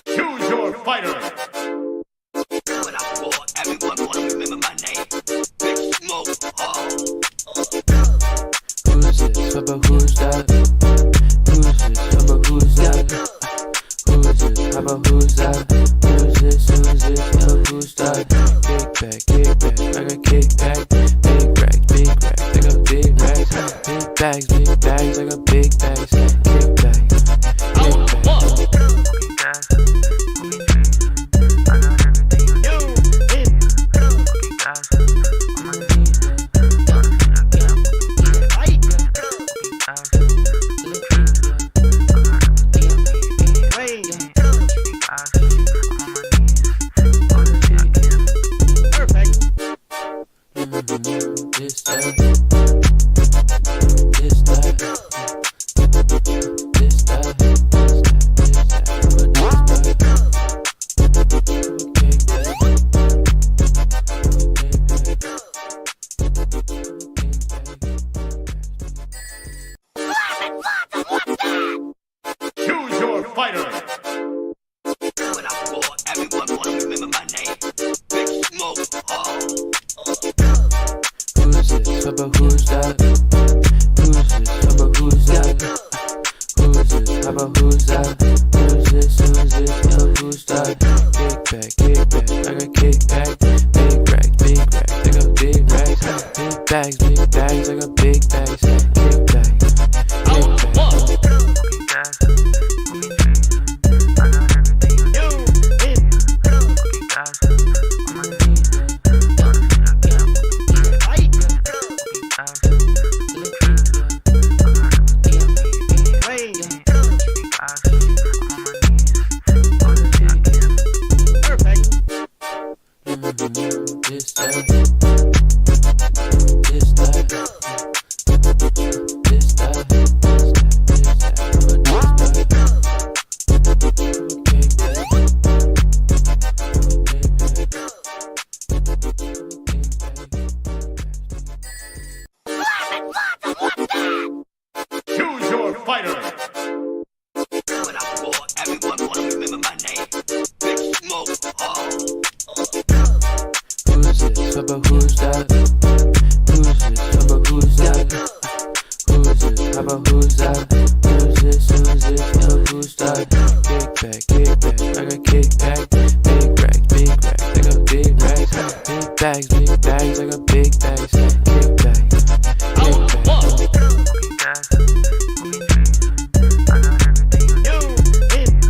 Choose your fighter. When I war, everyone wanna remember my name. Big Smoke. Who's this? How about who's that? Who's this? How about who's that? Who's this? How about who's that? Who's this? Who's this? How about who's that? Kick back, I got kick back. Big racks, I got big racks. Big bags, I got big bags. Kick back, kick back. Choose your fighter. When I war, everyone wanna remember my name. Big Smoke. Who's this? How about who's that? Who's this? How about who's that? Who's this? How about who's that? Who's this? Who's this? How about who's that? Kick back, I got kick back. Big racks, I got big racks. Big bags, I got big bags. Kick back, kick back. This that. This that. This Choose your fighter. When I war, everyone wanna remember my name. Big Smoke. Who's this? How about who's that? Who's this? How about who's that? Who's this? How about who's that? Who's this? Who's this? How about who's that? Kick back, I got kick back. Big racks, I got big racks. Big bags, I got big bags. Kick back, kick back. This that. This that. This that.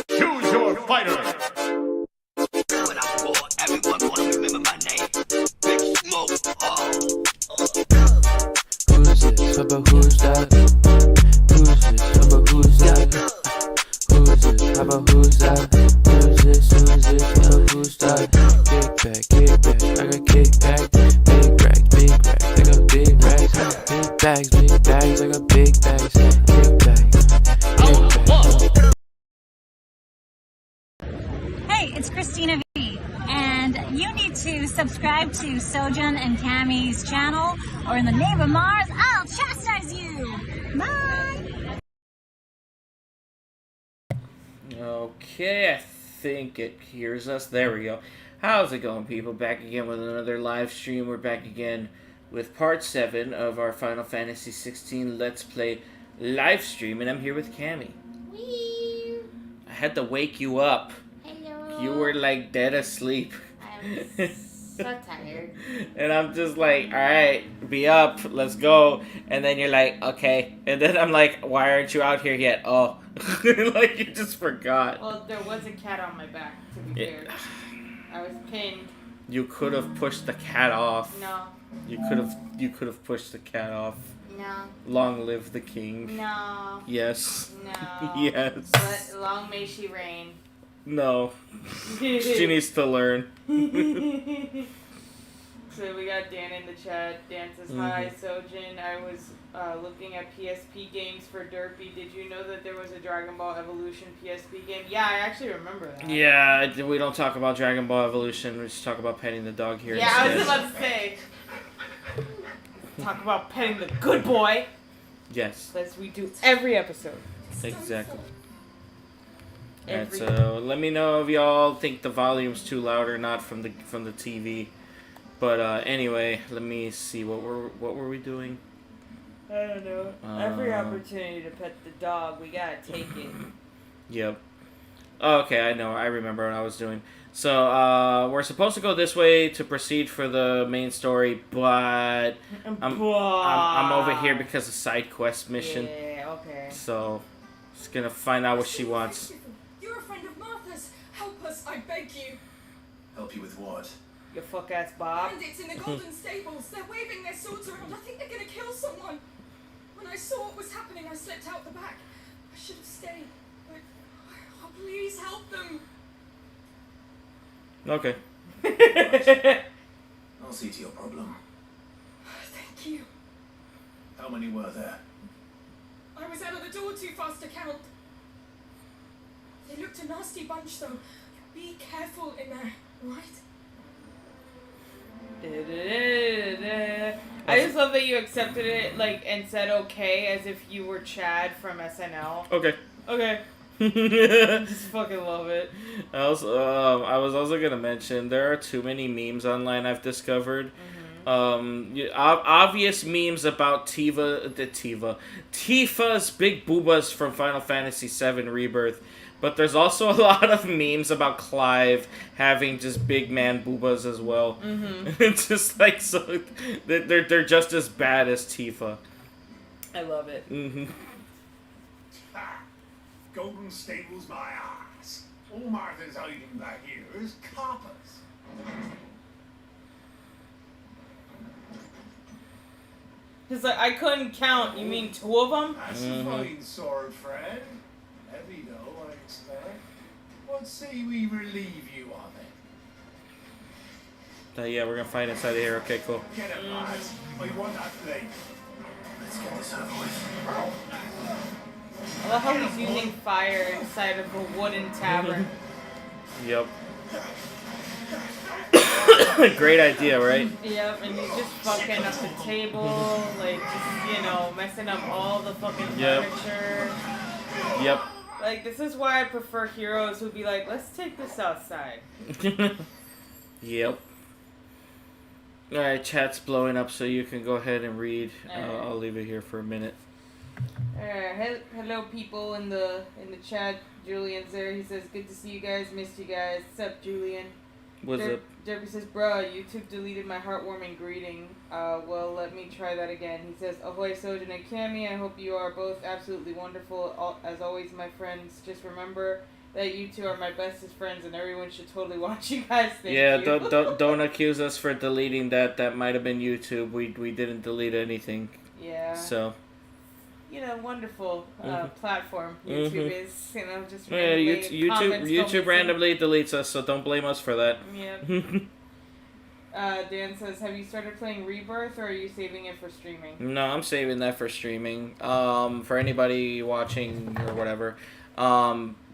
Choose your fighter. When I war, everyone wanna remember my name. Big Smoke. Who's this? How about who's that? Who's this? How about who's that? Who's this? How about who's that? Who's this? Who's this? How about who's that? Kick back, I got kick back. Big racks, I got big racks. Big bags, I got big bags. Kick back, kick back. Hey, it's Christina V, and you need to subscribe to Sojan and Camy's channel, or in the name of Mars, I'll chastise you. Bye. Okay, I think it hears us. There we go. How's it going, people? Back again with another live stream. We're back again with part 7 of our Final Fantasy 16 Let's Play live stream, and I'm here with Camy. Wee. I had to wake you up. Hello. You were like dead asleep. I'm so tired. And I'm just like, alright, be up, let's go. And then you're like, okay. And then I'm like, why aren't you out here yet? Oh, like you just forgot. Well, there was a cat on my back, to be fair. I was pinned. You could have pushed the cat off. No. You could have pushed the cat off. No. Long live the king. No. Yes. No. Yes. But long may she reign. No. She needs to learn. So we got Dan in the chat. Dan says, hi, Sojan. I was looking at PSP games for Derpy. Did you know that there was a Dragon Ball Evolution PSP game? Yeah, I actually remember that. Yeah, we don't talk about Dragon Ball Evolution. We just talk about petting the dog here. Yeah, I was instead. about to say. Talk about petting the good boy. Yes. As we do every episode. Exactly. Alright, so let me know if y'all think the volume's too loud or not from the TV. But anyway, let me see what were we doing? I don't know. Every opportunity to pet the dog, we gotta take it. Yep. Oh, okay, I know. I remember what I was doing. So we're supposed to go this way to proceed for the main story, but I'm over here because of side quest mission. Yeah, okay. So just gonna find out what she wants. You're a friend of Martha's. Help us, I beg you. Help you with what? You fuck ass Bob. Bandits in the Golden Stables. They're waving their swords around. I think they're gonna kill someone. When I saw what was happening, I slipped out the back. I should have stayed. But oh, please help them. Okay. I'll see to your problem. Thank you. How many were there? I was out of the door too fast to count. They looked a nasty bunch, though. Be careful in there, right? I just love that you accepted it, like, and said okay as if you were Chad from SNL. Okay. Okay. Just fucking love it. I was also gonna mention there are too many memes online I've discovered. Obvious memes about Tifa's big boobas from Final Fantasy VII Rebirth, but there's also a lot of memes about Clive having just big man boobas as well. It's just like so they're just as bad as Tifa. I love it. Ha! Golden Stables my ass. All Martha's hiding back here is coppers. He's like, I couldn't count. You mean two of them? That's a fine sword, friend. Heavy though, I expect. What say we relieve you of it? Yeah, we're gonna fight inside of here. Okay, cool. Get it, lads. I want that plate. Let's get this over with. I love how he's using fire inside of a wooden tavern. Yep. Great idea, right? Yep, and he's just fucking up the table, like, just, you know, messing up all the fucking furniture. Yep. Like, this is why I prefer heroes who be like, let's take this outside. Yep. Alright, chat's blowing up, so you can go ahead and read. I'll leave it here for a minute. Hello, people in the chat. Julian's there. He says, good to see you guys. Missed you guys. What's up, Julian? What's up? Derpy says, bruh, YouTube deleted my heartwarming greeting. Well, let me try that again. He says, ahoy, Sojan and Camy. I hope you are both absolutely wonderful. As always, my friends, just remember that you two are my bestest friends, and everyone should totally watch you guys. Thank you. don't accuse us for deleting that. That might have been YouTube. We didn't delete anything. Yeah. So. You know, wonderful platform YouTube is. You know, just YouTube randomly deletes us, so don't blame us for that. Yep. Dan says, have you started playing Rebirth, or are you saving it for streaming? No, I'm saving that for streaming. For anybody watching or whatever.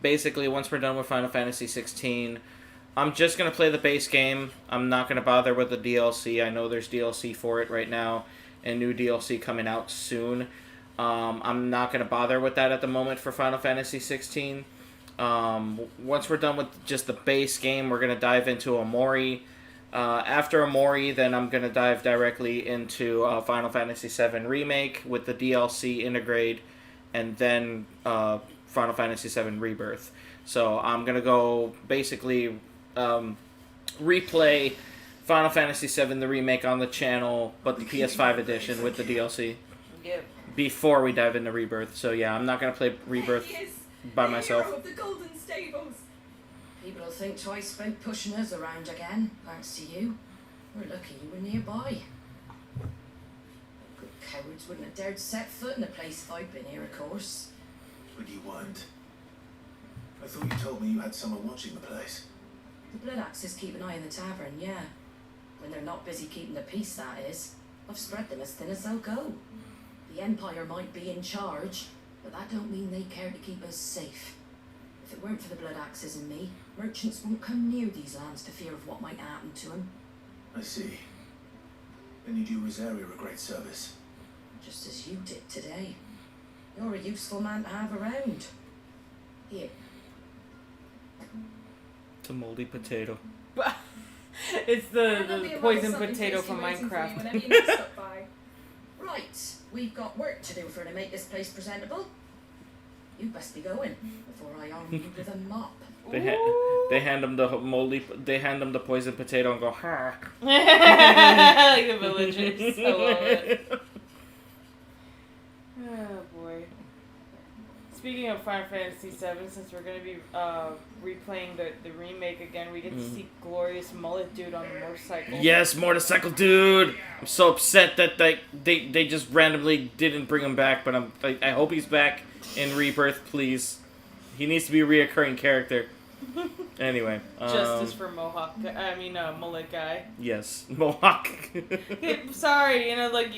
Basically, once we're done with Final Fantasy 16, I'm just going to play the base game. I'm not going to bother with the DLC. I know there's DLC for it right now, and new DLC coming out soon. I'm not going to bother with that at the moment for Final Fantasy 16. Once we're done with just the base game, we're going to dive into Omori. After Omori, then I'm going to dive directly into Final Fantasy VII Remake with the DLC integrate, and then Final Fantasy VII Rebirth. So I'm going to go basically replay Final Fantasy VII the Remake on the channel, but the PS5 edition with the DLC. Yep. Before we dive into Rebirth. So yeah, I'm not going to play Rebirth by myself. Hero of the Golden Stables. People will think twice about pushing us around again, thanks to you. We're lucky you were nearby. Good cowards wouldn't have dared set foot in the place if I'd been here, of course. But you weren't. I thought you told me you had someone watching the place. The Blood Axes keep an eye on the tavern, yeah. When they're not busy keeping the peace, that is. I've spread them as thin as they'll go. The Empire might be in charge, but that don't mean they care to keep us safe. If it weren't for the Blood Axes and me, merchants won't come near these lands for fear of what might happen to them. I see. Then you do Rosaria a great service. Just as you did today. You're a useful man to have around. Here. It's a moldy potato. It's There'll the be a poison lot of potato something from tasty waiting for you Minecraft. whenever you next stop by. Right, we've got work to do for to make this place presentable. You best be going before I arm you with a mop. They hand him the poison potato and go, ha. Like the villagers. I love it. Oh boy. Speaking of Final Fantasy VII, since we're going to be replaying the remake again, we get to see glorious mullet dude on the motorcycle. Yes, motorcycle dude. I'm so upset that they just randomly didn't bring him back, but I hope he's back in Rebirth, please. He needs to be a reoccurring character. Anyway, Justice for mullet guy. Yes, Mohawk. Sorry, like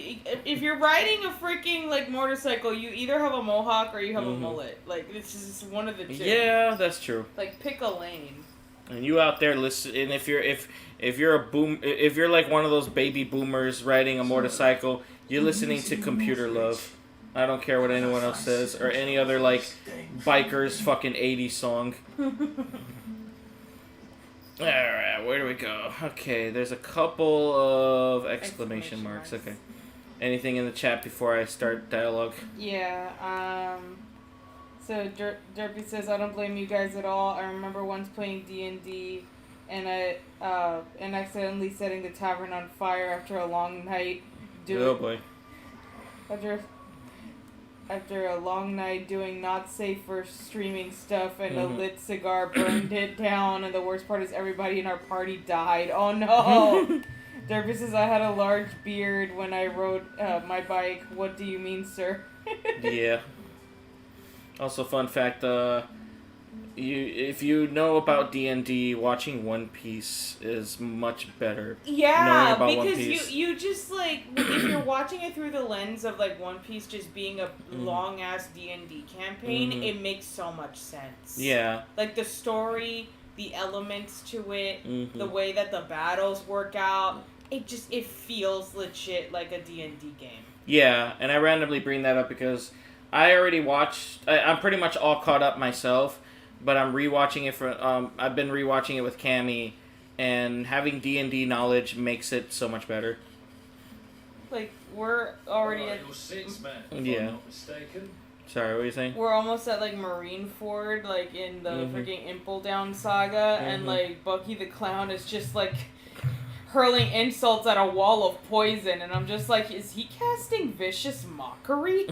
if you're riding a freaking like motorcycle, you either have a mohawk or you have a mullet. Like it's just one of the two. Yeah, that's true. Like pick a lane. And you out there listen, and if you're like one of those baby boomers riding a motorcycle, you're listening to Computer Love. I don't care what anyone else says, or any other, like, biker's fucking 80s song. Alright, where do we go? Okay, there's a couple of exclamation marks. Okay. Anything in the chat before I start dialogue? Yeah, so Derpy says, I don't blame you guys at all. I remember once playing D&D, and accidentally setting the tavern on fire after a long night. Oh boy. After a long night doing not safe for streaming stuff, and a lit cigar burned it down, and the worst part is everybody in our party died. Oh no! Derby says, I had a large beard when I rode my bike. What do you mean, sir? Yeah. Also, fun fact, if you know about D&D, watching One Piece is much better. Yeah, because you just, like, if you're watching it through the lens of, like, One Piece just being a long-ass D&D campaign, it makes so much sense. Yeah. Like, the story, the elements to it, the way that the battles work out, it feels legit like a D&D game. Yeah, and I randomly bring that up because I already watched, I'm pretty much all caught up myself, but I'm rewatching it I've been rewatching it with Camy, and having D&D knowledge makes it so much better. Like, we're already at... You're 6, man, if Yeah. I'm not mistaken. Sorry, what were you saying? We're almost at, like, Marineford, like, in the freaking Impel Down saga, and, like, Bucky the Clown is just, like, hurling insults at a wall of poison, and I'm just like, is he casting vicious mockery?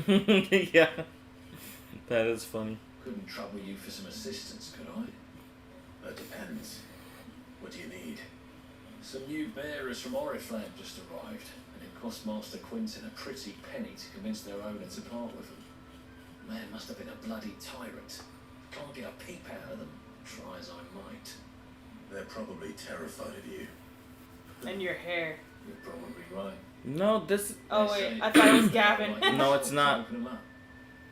Yeah. That is funny. Couldn't trouble you for some assistance, could I? That depends. What do you need? Some new bearers from Oriflamme just arrived, and it cost Master Quinton a pretty penny to convince their owner to part with them. Man must have been a bloody tyrant. Can't get a peep out of them, try as I might. They're probably terrified of you. And your hair. You're probably right. No, this... Oh wait, I thought it was Gavin. No, it's not. Open 'em up.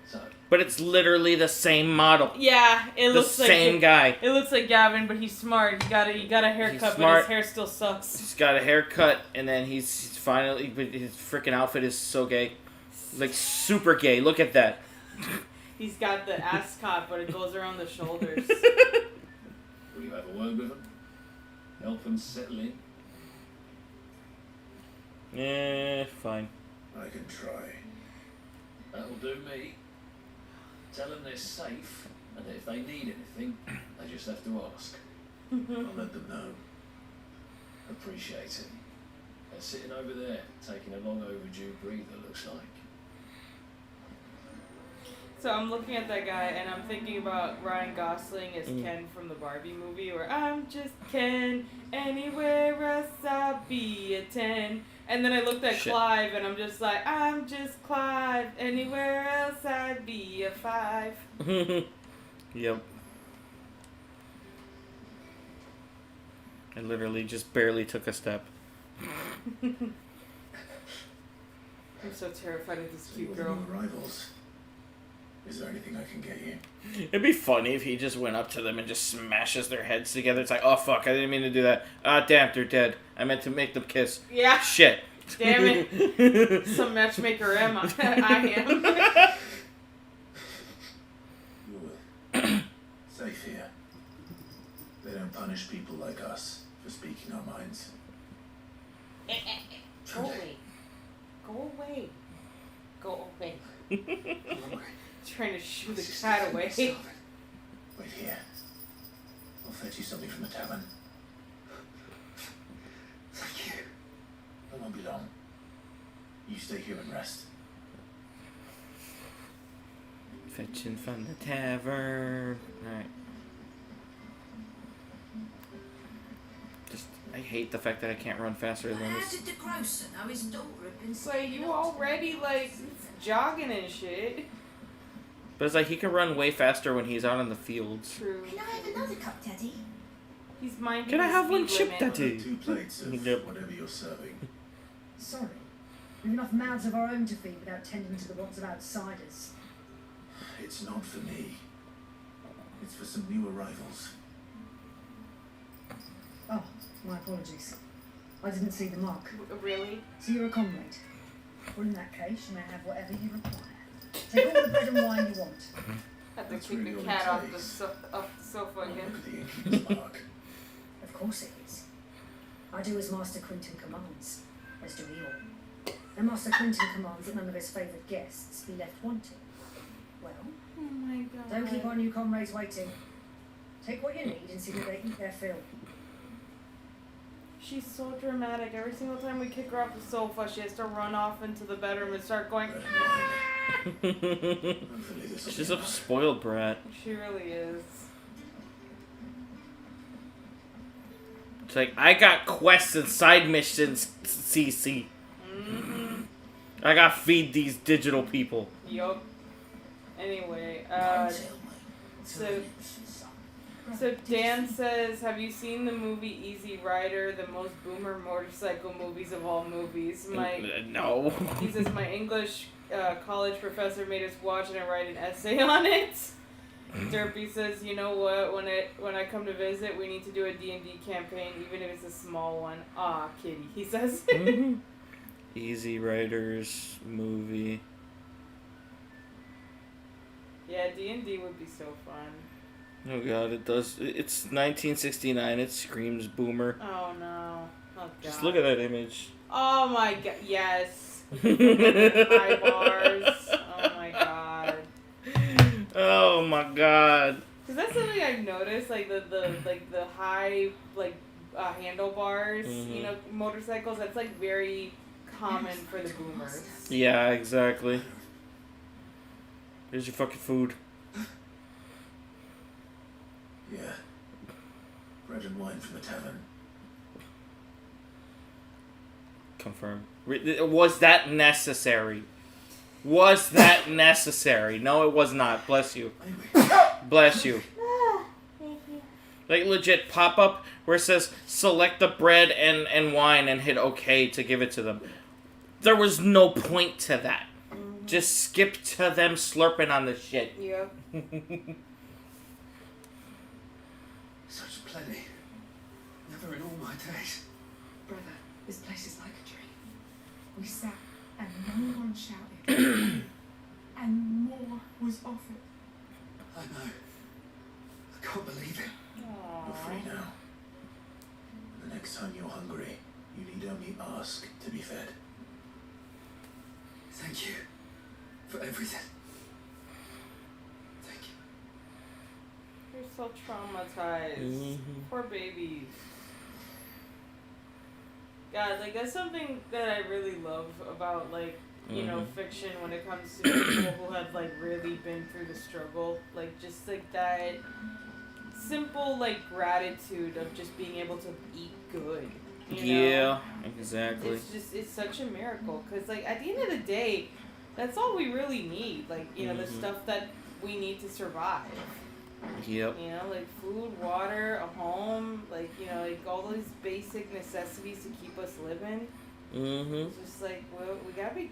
So, But it's literally the same model. Yeah, it The looks like same guy. It looks like Gavin, but he's smart. He got a haircut, but smart. his hair still sucks. He's got a haircut, and then he's finally... His freaking outfit is so gay. Like, super gay. Look at that. He's got the ascot, but it goes around the shoulders. will you have a word with them? Help them settle in? Fine. I can try. That'll do me. Tell them they're safe, and that if they need anything, they just have to ask. I'll let them know. Appreciate it. They're sitting over there, taking a long overdue breather, looks like. So I'm looking at that guy and I'm thinking about Ryan Gosling as Ken from the Barbie movie, where I'm just Ken, anywhere else I'll be a 10. And then I looked at Clive and I'm just like, I'm just Clive, anywhere else I'd be a 5. Yep. I literally just barely took a step. I'm so terrified of this cute girl. Rivals. Is there anything I can get you? It'd be funny if he just went up to them and just smashes their heads together. It's like, oh fuck, I didn't mean to do that. Ah, damn, they're dead. I meant to make them kiss. Yeah. Shit. Damn it. Some matchmaker am I? I am. Safe here. They don't punish people like us for speaking our minds. Go away. Go away. Go away. Trying to shoo the cat away. Wait here. I'll fetch you something from the tavern. Thank you. It won't be long. You stay here and rest. Fetching from the tavern. Alright. I hate the fact that I can't run faster than How this. did the grocer know his daughter had been So you already like jogging and shit. But it's like he can run way faster when he's out in the fields. True. Can I have another cup, Daddy? He's minding Can I his have one speed chip, limit. Daddy? 2 plates of Yep. whatever you're serving. Sorry. We've enough mouths of our own to feed without tending to the wants of outsiders. It's not for me. It's for some new arrivals. Oh, my apologies. I didn't see the mark. Really? So you're a comrade. Well, in that case, you may have whatever you require. Take all the bread and wine you want. Have to That's kick really the all cat it off the, takes. off the sofa Look again. at the innkeeper's mark. Of course it is. I do as Master Quinton commands, as do we all. And Master Quinton commands that none of his favoured guests be left wanting. Well, Oh my god. don't keep our new comrades waiting. Take what you need and see that they eat their fill. She's so dramatic. Every single time we kick her off the sofa, she has to run off into the bedroom and start going. She's a spoiled brat. She really is. It's like, I got quests and side missions, CC. Mm-hmm. I gotta feed these digital people. Yup. Anyway, so Dan says, have you seen the movie Easy Rider, the most boomer motorcycle movies of all movies? No. He says, my English college professor made us watch it and write an essay on it. Derpy says, you know what, when I come to visit, we need to do a D&D campaign, even if it's a small one. Ah, kitty, he says. Easy Riders movie. Yeah, D&D would be so fun. Oh god, it does. It's 1969. It screams boomer. Oh no. Oh god. Just look at that image. Oh my god, yes. High bars. Oh my god. Oh my god. Cause that's something I've noticed, like the high handlebars, you know, motorcycles. That's like very common for the boomers. Yeah, exactly. Here's your fucking food. Yeah. Bread and wine from the tavern. Confirm. Was that necessary? Was that necessary? No, it was not. Bless you. Bless you. Like, legit pop-up where it says, select the bread and wine and hit OK to give it to them. There was no point to that. Just skip to them slurping on the shit. Yep. Such plenty. Never in all my days. Brother, this place is like a dream. We sat and no one shouted. And more was offered. I know. I can't believe it. You're free now. The next time you're hungry, you need only ask to be fed. Thank you for everything. Thank you. You're so traumatized. Poor babies. God, like, that's something that I really love about, like, you know, fiction when it comes to people who have like really been through the struggle. Like just like that simple like gratitude of just being able to eat good. You know? Exactly. It's such a miracle because like at the end of the day, that's all we really need. Like, you know, the stuff that we need to survive. Yep. You know, like food, water, a home, like, you know, like all those basic necessities to keep us living. It's just like, well, we gotta be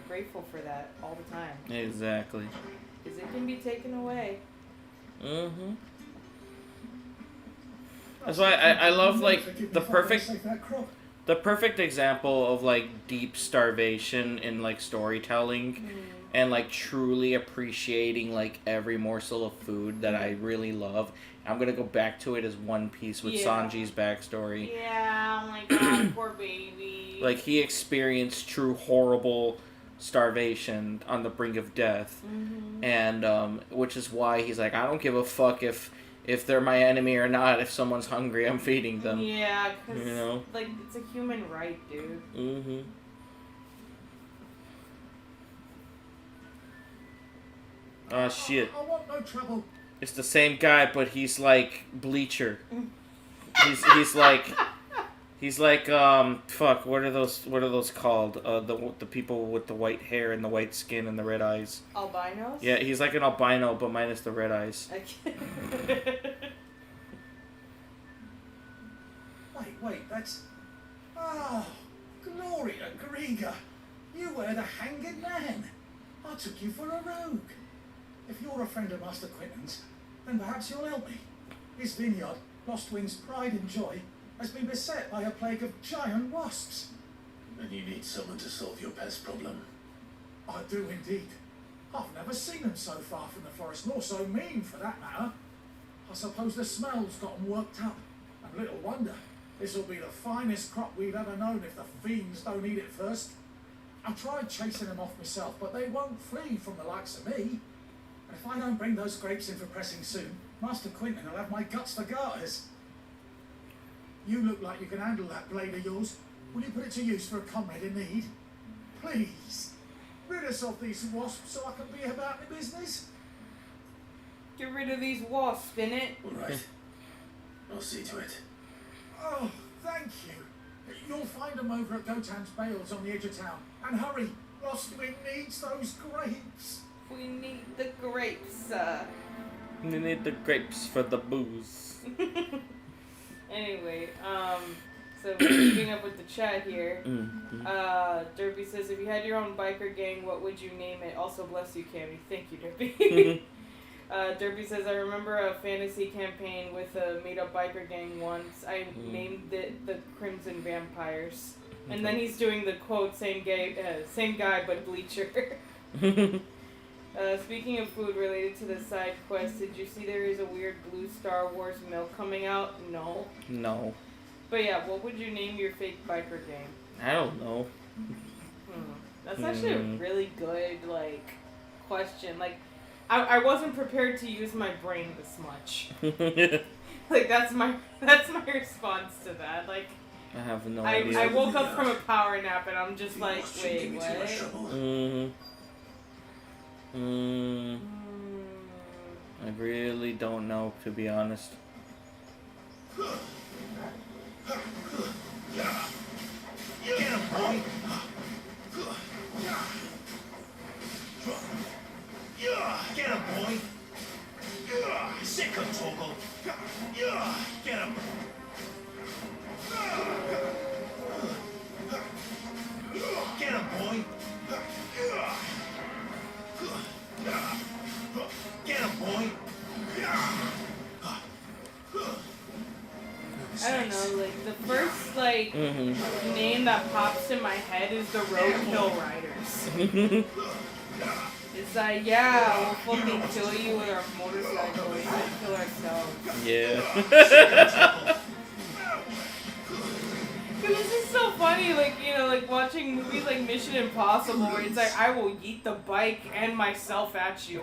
grateful for that all the time. Exactly. Because it can be taken away. That's why I love like the perfect example of like deep starvation in like storytelling and like truly appreciating like every morsel of food that I really love. I'm gonna go back to it as One Piece with Sanji's backstory. Yeah, oh my god, poor baby. Like he experienced true horrible starvation on the brink of death, and which is why he's like, I don't give a fuck if they're my enemy or not. If someone's hungry, I'm feeding them. Yeah, because, you know? like, it's a human right, dude. Oh, shit. I want no trouble. It's the same guy, but he's like Bleacher. He's like fuck, what are those called? The people with the white hair and the white skin and the red eyes. Albinos? Yeah, he's like an albino but minus the red eyes. Wait, that's... Oh, Gloria Griga. You were the hanged man. I took you for a rogue. If you're a friend of Master Quentin's, then perhaps you'll help me. His vineyard, Lost Wind's pride and joy, has been beset by a plague of giant wasps. And you need someone to solve your pest problem. I do indeed. I've never seen them so far from the forest, nor so mean for that matter. I suppose the smell's got them worked up. And little wonder. This'll be the finest crop we've ever known if the fiends don't eat it first. I've tried chasing them off myself, but they won't flee from the likes of me. And if I don't bring those grapes in for pressing soon, Master Quentin will have my guts for garters. You look like you can handle that blade of yours. Will you put it to use for a comrade in need? Please, rid us of these wasps so I can be about my business. Get rid of these wasps, innit? All right. I'll see to it. Oh, thank you. You'll find them over at Gotan's Bales on the edge of town. And hurry, Lost Wind needs those grapes. We need the grapes. We need the grapes for the booze. Anyway, so keeping up with the chat here, Derby says, if you had your own biker gang, what would you name it? Also, bless you, Camy. Thank you, Derby. Derby says, I remember a fantasy campaign with a made-up biker gang once. I named it the Crimson Vampires. And then he's doing the quote, same guy, but Bleacher. Speaking of food related to the side quest, did you see there is a weird blue Star Wars milk coming out? No. No. But yeah, what would you name your fake biker gang? I don't know. That's actually a really good, like, question. Like, I wasn't prepared to use my brain this much. Like, that's my response to that. Like, I have no idea. I woke up from a power nap and I'm just like, wait, what? I really don't know, to be honest. Get him, boy! Get him, boy! Sick of Toggle! Get him! Get him, boy! Get him, boy! I don't know, like, the first, like, name that pops in my head is the Roadkill Riders. It's like, yeah, we'll fucking kill you with our motorcycles and kill ourselves. Yeah. Because this is so funny, like, you know, like, watching movies like Mission Impossible, where it's like, I will yeet the bike and myself at you.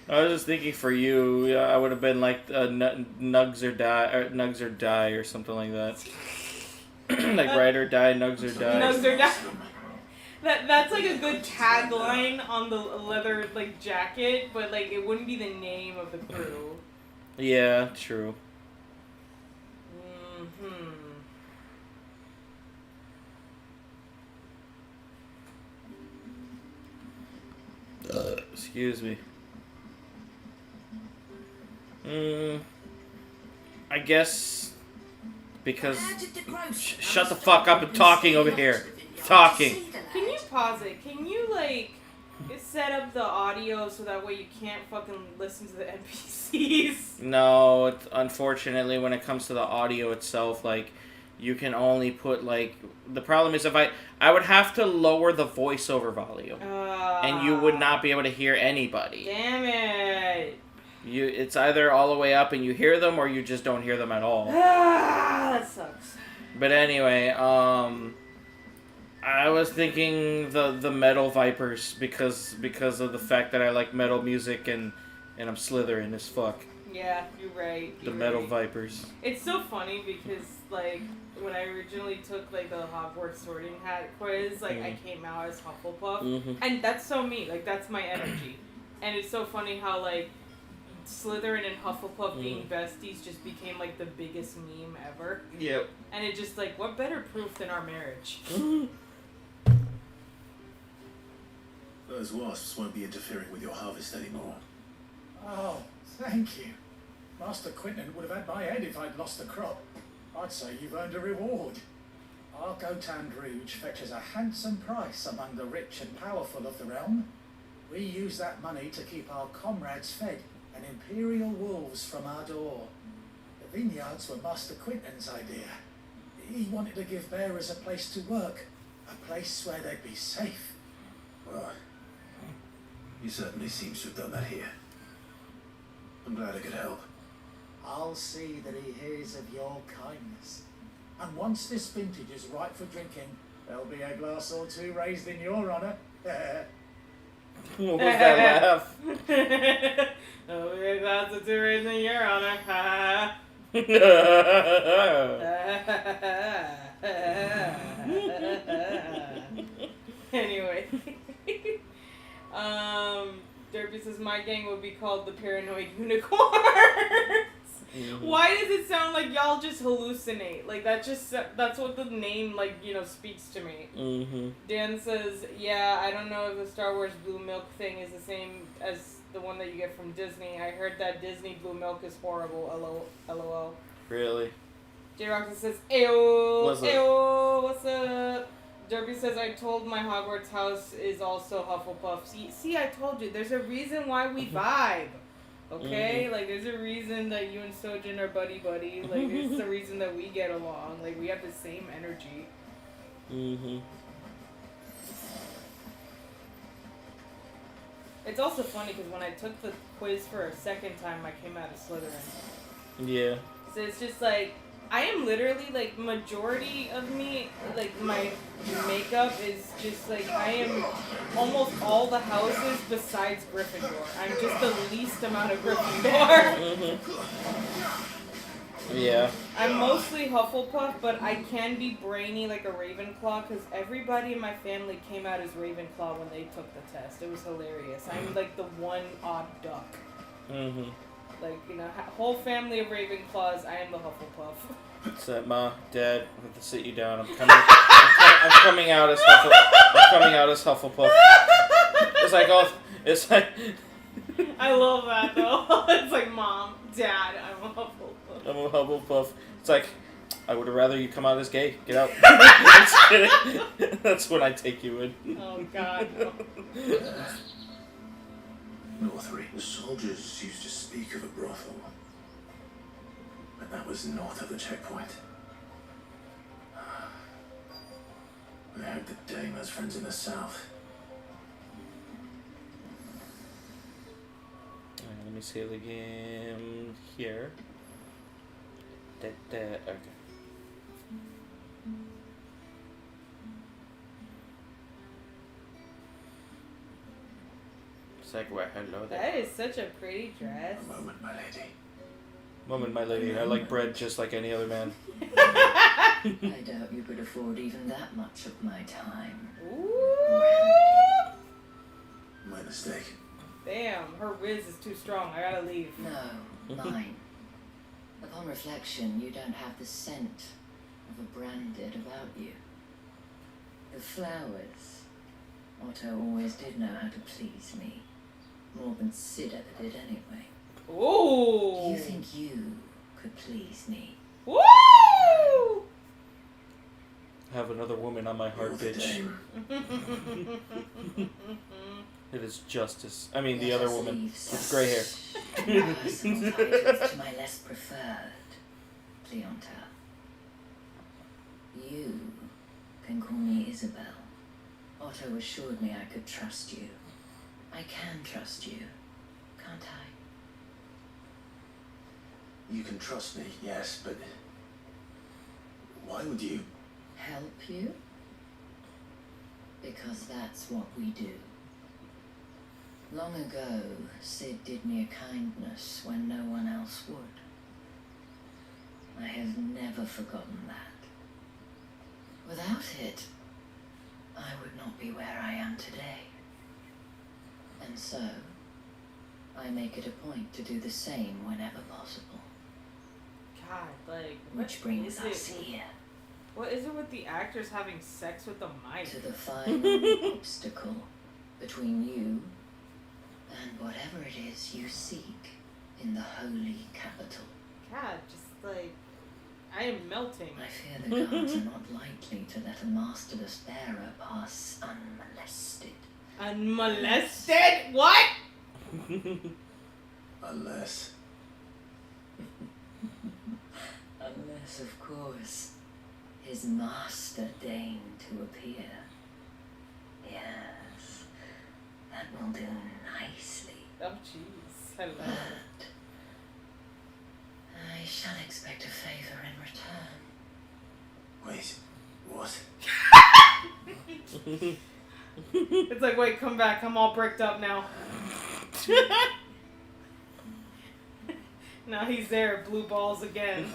I was just thinking for you, I would have been like Nugs or Die or something like that. Like Ride or Die, Nugs or Die. Nugs or Die. That's like a good tagline on the leather like jacket, but like it wouldn't be the name of the crew. Yeah, true. Excuse me. I guess because shut the fuck up and talking over here. Talking. Can you pause it? Can you like set up the audio so that way you can't fucking listen to the NPCs? No, unfortunately, when it comes to the audio itself, like you can only put like the problem is if I would have to lower the voiceover volume, and you would not be able to hear anybody. Damn it! It's either all the way up and you hear them, or you just don't hear them at all. That sucks. But anyway, I was thinking the Metal Vipers because of the fact that I like metal music and I'm Slytherin as fuck. Yeah, you're right. The Metal Vipers. It's so funny because like when I originally took like the Hogwarts Sorting Hat quiz, like I came out as Hufflepuff, and that's so me. Like that's my energy, and it's so funny how like Slytherin and Hufflepuff being besties just became like the biggest meme ever. Yep. And it just like what better proof than our marriage? Those wasps won't be interfering with your harvest anymore. Oh, thank you. Master Quinton would have had my head if I'd lost the crop. I'd say you've earned a reward. Our Gotan Rouge fetches a handsome price among the rich and powerful of the realm. We use that money to keep our comrades fed and imperial wolves from our door. The vineyards were Master Quinton's idea. He wanted to give bearers a place to work, a place where they'd be safe. Well, he certainly seems to have done that here. I'm glad I could help. I'll see that he hears of your kindness. And once this vintage is ripe for drinking, there'll be a glass or two raised in your honour. What was that laugh? Oh, a glass or two raised in your honour. Anyway. Derpy says my gang would be called the Paranoid Unicorns. Why does it sound like y'all just hallucinate? Like that's what the name like speaks to me. Dan says, yeah, I don't know if the Star Wars blue milk thing is the same as the one that you get from Disney. I heard that Disney blue milk is horrible. LOL. Really? J Roxy says, ayo, What's up? ayo, what's up? Derby says, I told my Hogwarts house is also Hufflepuff. See, I told you, there's a reason why we vibe. Okay? Like, there's a reason that you and Sojan are buddy-buddy. Like, there's a reason that we get along. Like, we have the same energy. It's also funny, because when I took the quiz for a second time, I came out as Slytherin. Yeah. So it's just like, I am literally, like, majority of me, like, my makeup is just, like, I am almost all the houses besides Gryffindor. I'm just the least amount of Gryffindor. Yeah. I'm mostly Hufflepuff, but I can be brainy like a Ravenclaw, because everybody in my family came out as Ravenclaw when they took the test. It was hilarious. I'm, like, the one odd duck. Like, whole family of Ravenclaws, I am the Hufflepuff. It's that Ma, Dad, I have to sit you down. I'm coming out as Hufflepuff. It's like I love that though. It's like, Mom, Dad, I'm a Hufflepuff. I'm a Hufflepuff. It's like, I would rather you come out as gay. Get out. I'm just kidding. That's when I take you in. Oh God, no. Northree, the soldiers used to speak of a brothel, but that was north of the checkpoint. I heard that Dame has friends in the south. Alright, let me save the game here. Okay. Segue, hello there. That is such a pretty dress. A moment, my lady. Moment, my lady. I like bread just like any other man. I doubt you could afford even that much of my time. Ooh. My mistake. Damn, her whiz is too strong. I gotta leave. No, mine. Upon reflection, you don't have the scent of a branded about you. The flowers. Otto always did know how to please me. More than Sid ever did anyway. Ooh! Do you think you could please me? Woo! Have another woman on my heart, bitch. It is justice. I mean, the other woman with gray hair. Personal titles to my less preferred clientele. You can call me Isabelle. Otto assured me I could trust you. I can trust you, can't I? You can trust me, yes, but why would you? Help you? Because that's what we do. Long ago, Sid did me a kindness when no one else would. I have never forgotten that. Without it, I would not be where I am today. And so, I make it a point to do the same whenever possible. God, like, Which brings us here. What is it with the actors having sex with the mic? To the final obstacle between you and whatever it is you seek in the holy capital. God, just like, I am melting. I fear the guards are not likely to let a masterless bearer pass unmolested. Unmolested? What? Unless. Unless, of course, his master deigned to appear. Yes, that will do nicely. Oh, jeez. Hello. But I shall expect a favor in return. Wait, what? It's like, wait, come back. I'm all bricked up now. Now he's there, blue balls again.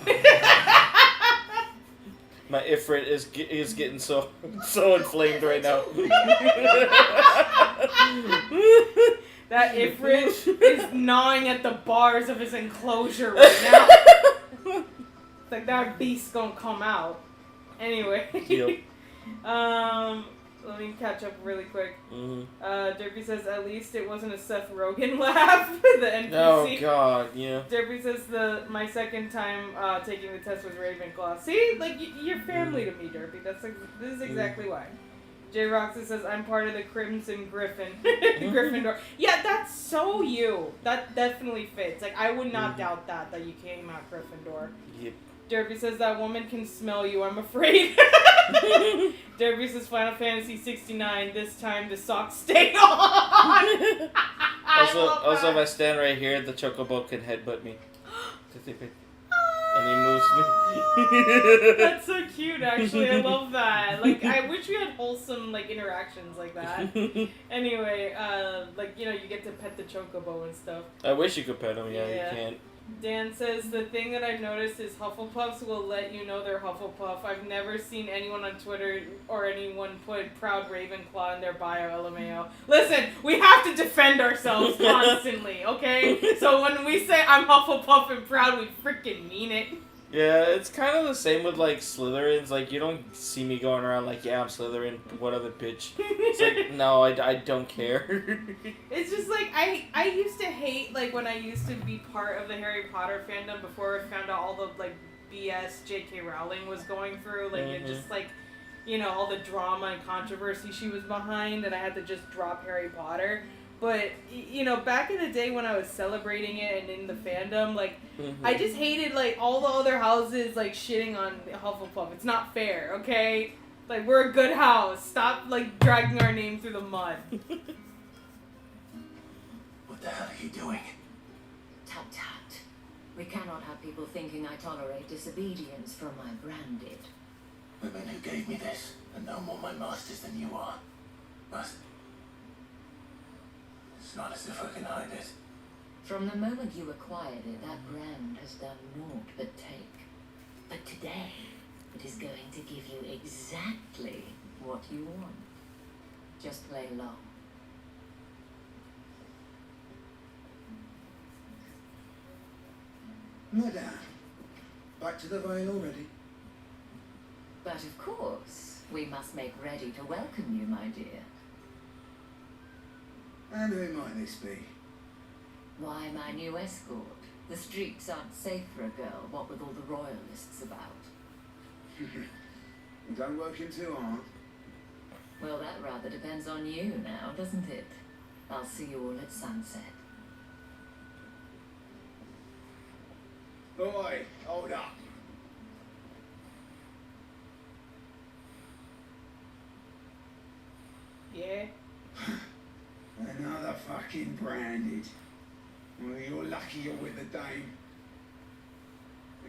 My Ifrit is getting so inflamed right now. That Ifrit is gnawing at the bars of his enclosure right now. It's like that beast's gonna come out. Anyway. Yep. Let me catch up really quick. Mm-hmm. Derpy says, at least it wasn't a Seth Rogen laugh. The NPC. Oh God, yeah. Derpy says my second time taking the test was Ravenclaw. See, like you're family to me, Derpy. This is exactly why. J Roxy says I'm part of the Crimson Griffin, Gryffindor. Yeah, that's so you. That definitely fits. Like I would not doubt that you came out Gryffindor. Yep. Derpy says that woman can smell you. I'm afraid. Derpy says Final Fantasy 69. This time the socks stay on. Also, if I stand right here, the chocobo can headbutt me. And he moves me. That's so cute, actually. I love that. Like, I wish we had wholesome, like, interactions like that. Anyway, like, you know, you get to pet the chocobo and stuff. I wish you could pet him. Yeah, you can't. Dan says, the thing that I've noticed is Hufflepuffs will let you know they're Hufflepuff. I've never seen anyone on Twitter or anyone put proud Ravenclaw in their bio, LMAO. Listen, we have to defend ourselves constantly, okay? So when we say I'm Hufflepuff and proud, we freaking mean it. Yeah, it's kind of the same with, like, Slytherins. Like, you don't see me going around like, yeah, I'm Slytherin, what other bitch? It's like, no, I don't care. It's just like, I used to hate, like, when I used to be part of the Harry Potter fandom before I found out all the, like, BS J.K. Rowling was going through. Like, it just, like, you know, all the drama and controversy she was behind, and I had to just drop Harry Potter. But, you know, back in the day when I was celebrating it and in the fandom, like, I just hated, like, all the other houses, like, shitting on Hufflepuff. It's not fair, okay? Like, we're a good house. Stop, like, dragging our name through the mud. What the hell are you doing? Tut tut. We cannot have people thinking I tolerate disobedience from my branded. Women who gave me this are no more my masters than you are. But it's not as if I can hide it. From the moment you acquired it, that brand has done naught but take. But today, it is going to give you exactly what you want. Just play along. Madame, back to the Vale already? But of course, we must make ready to welcome you, my dear. And who might this be? Why, my new escort. The streets aren't safe for a girl, what with all the royalists about. Don't work him too hard. Well, that rather depends on you now, doesn't it? I'll see you all at sunset. Boy, hold up. Yeah. Another fucking branded. Well, you're lucky you're with the dame.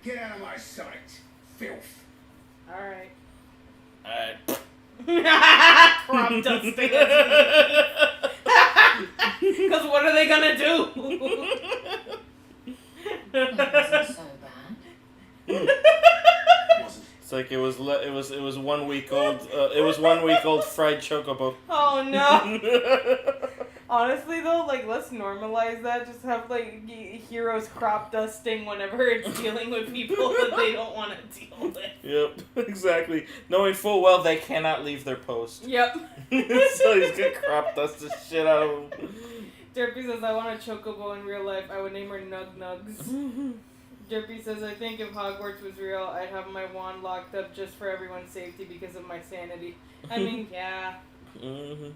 Get out of my sight, filth. Alright. Alright. Crop dusting. Because what are they gonna do? That wasn't so bad. It's like it was 1 week old. It was 1 week old fried chocobo. Oh no. Honestly though, like let's normalize that. Just have like heroes crop dusting whenever it's dealing with people that they don't want to deal with. Yep, exactly. Knowing full well they cannot leave their post. Yep. So he's gonna crop dust the shit out of them. Derpy says, I want a chocobo in real life. I would name her Nug Nugs. Derpy says, I think if Hogwarts was real, I'd have my wand locked up just for everyone's safety because of my sanity. I mean, yeah. Mm-hmm.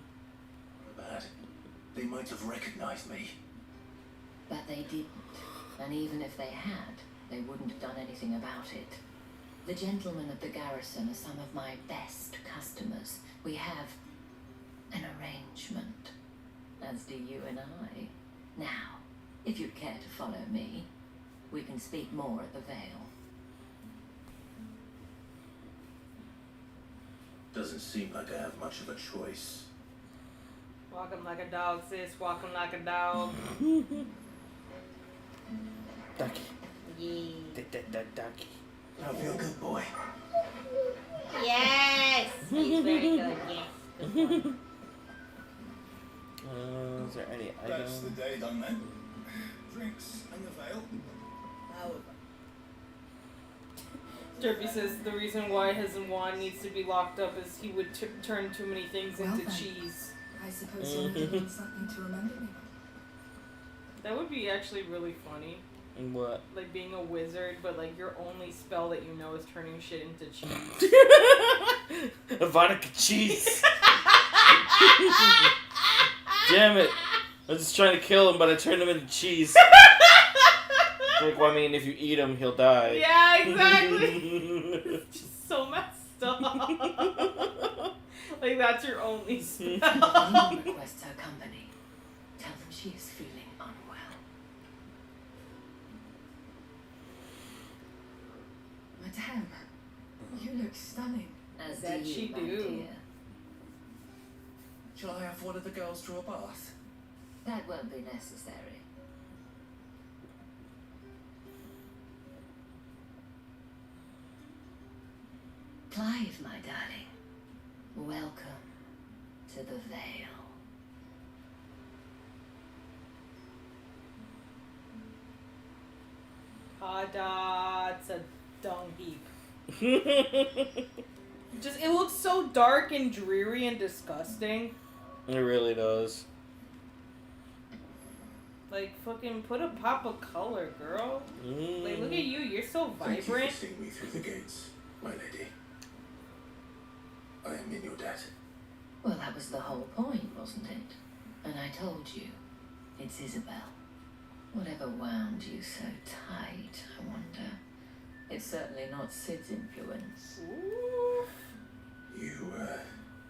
Bad. They might have recognized me. But they didn't. And even if they had, they wouldn't have done anything about it. The gentlemen at the garrison are some of my best customers. We have an arrangement, as do you and I. Now, if you'd care to follow me, we can speak more at the Vale. Doesn't seem like I have much of a choice. Walking like a dog, sis. Walking like a dog. Ducky. Yeah. Ducky. I feel good, boy. Yes! He's very good, yes. Good boy. Is there any That's items? the day done then. Drinks and the Vale. Derpy says the reason why his wand needs to be locked up is he would turn too many things Well into then. cheese. I suppose you'll need something to remember me by. That would be actually really funny. And what? Like being a wizard, but like your only spell that you know is turning shit into cheese. A vodka cheese. Damn it. I was just trying to kill him, but I turned him into cheese. Like, well, I mean, if you eat him, he'll die. Yeah, exactly. It's just so messed up. Like, that's your only spell. Anyone requests her company, tell them she is feeling unwell. Madame, you look stunning. As That do you, she my do. dear. Shall I have one of the girls draw a bath? That won't be necessary. Clive, my darling, welcome to the Vale. It's a dung heap. Just, it looks so dark and dreary and disgusting. It really does. Like, fucking put a pop of color, girl. Like, look at you, you're so Thank you vibrant. for seeing me through the gates, my lady. I am in your debt. Well, that was the whole point, wasn't it? And I told you, it's Isabelle. Whatever wound you so tight, I wonder. It's certainly not Sid's influence. Ooh. You,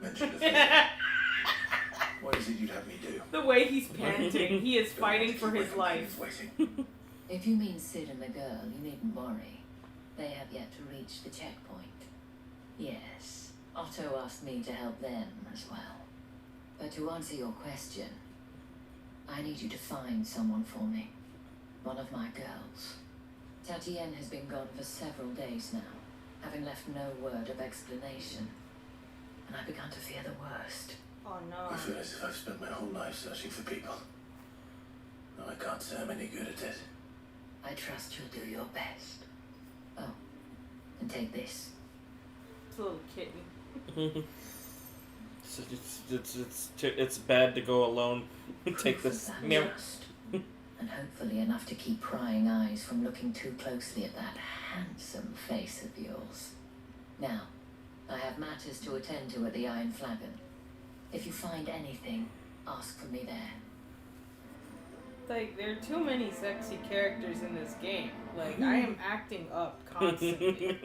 mentioned a thing. What is it you'd have me do? The way he's panting, he is fighting for his life. Waiting. If you mean Sid and the girl, you needn't worry. They have yet to reach the checkpoint. Yes, Otto asked me to help them as well. But to answer your question, I need you to find someone for me. One of my girls. Tatienne has been gone for several days now, having left no word of explanation. And I've begun to fear the worst. Oh I no. feel as if I've spent my whole life searching for people. No, I can't say I'm any good at it. I trust you'll do your best. Oh, and take this. It's a little kitten. So it's bad to go alone. Take this. That Meow. trust. And hopefully enough to keep prying eyes from looking too closely at that handsome face of yours. Now, I have matters to attend to at the Iron Flagon. If you find anything, ask for me there. Like, there are too many sexy characters in this game. Like, I am acting up constantly.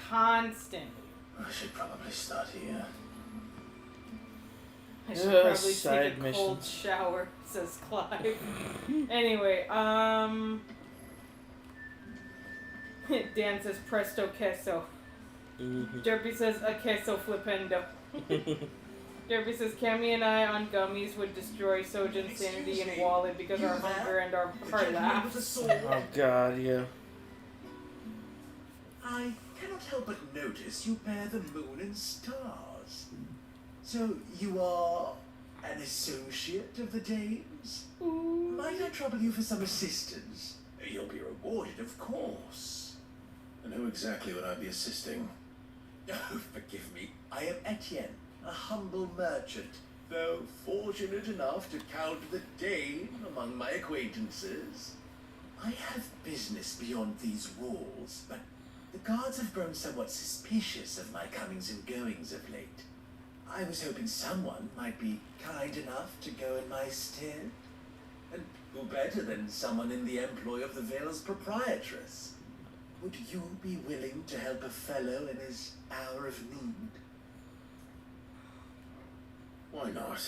Constant. I should probably start here. I should probably side take a cold missions. shower, says Clive. Anyway, Dan says presto queso. Derpy says a queso flipendo. Derpy says Camy and I on gummies would destroy Sojan's sanity and wallet because our hunger and our laughs. Oh god, yeah. I cannot help but notice you bear the moon and stars. So you are an associate of the dames? Might I trouble you for some assistance? You'll be rewarded, of course. And who exactly would I be assisting? Oh, forgive me. I am Etienne, a humble merchant, though fortunate enough to count the Dane among my acquaintances. I have business beyond these walls, but the guards have grown somewhat suspicious of my comings and goings of late. I was hoping someone might be kind enough to go in my stead. And who better than someone in the employ of the Vale's proprietress? Would you be willing to help a fellow in his hour of need? Why not?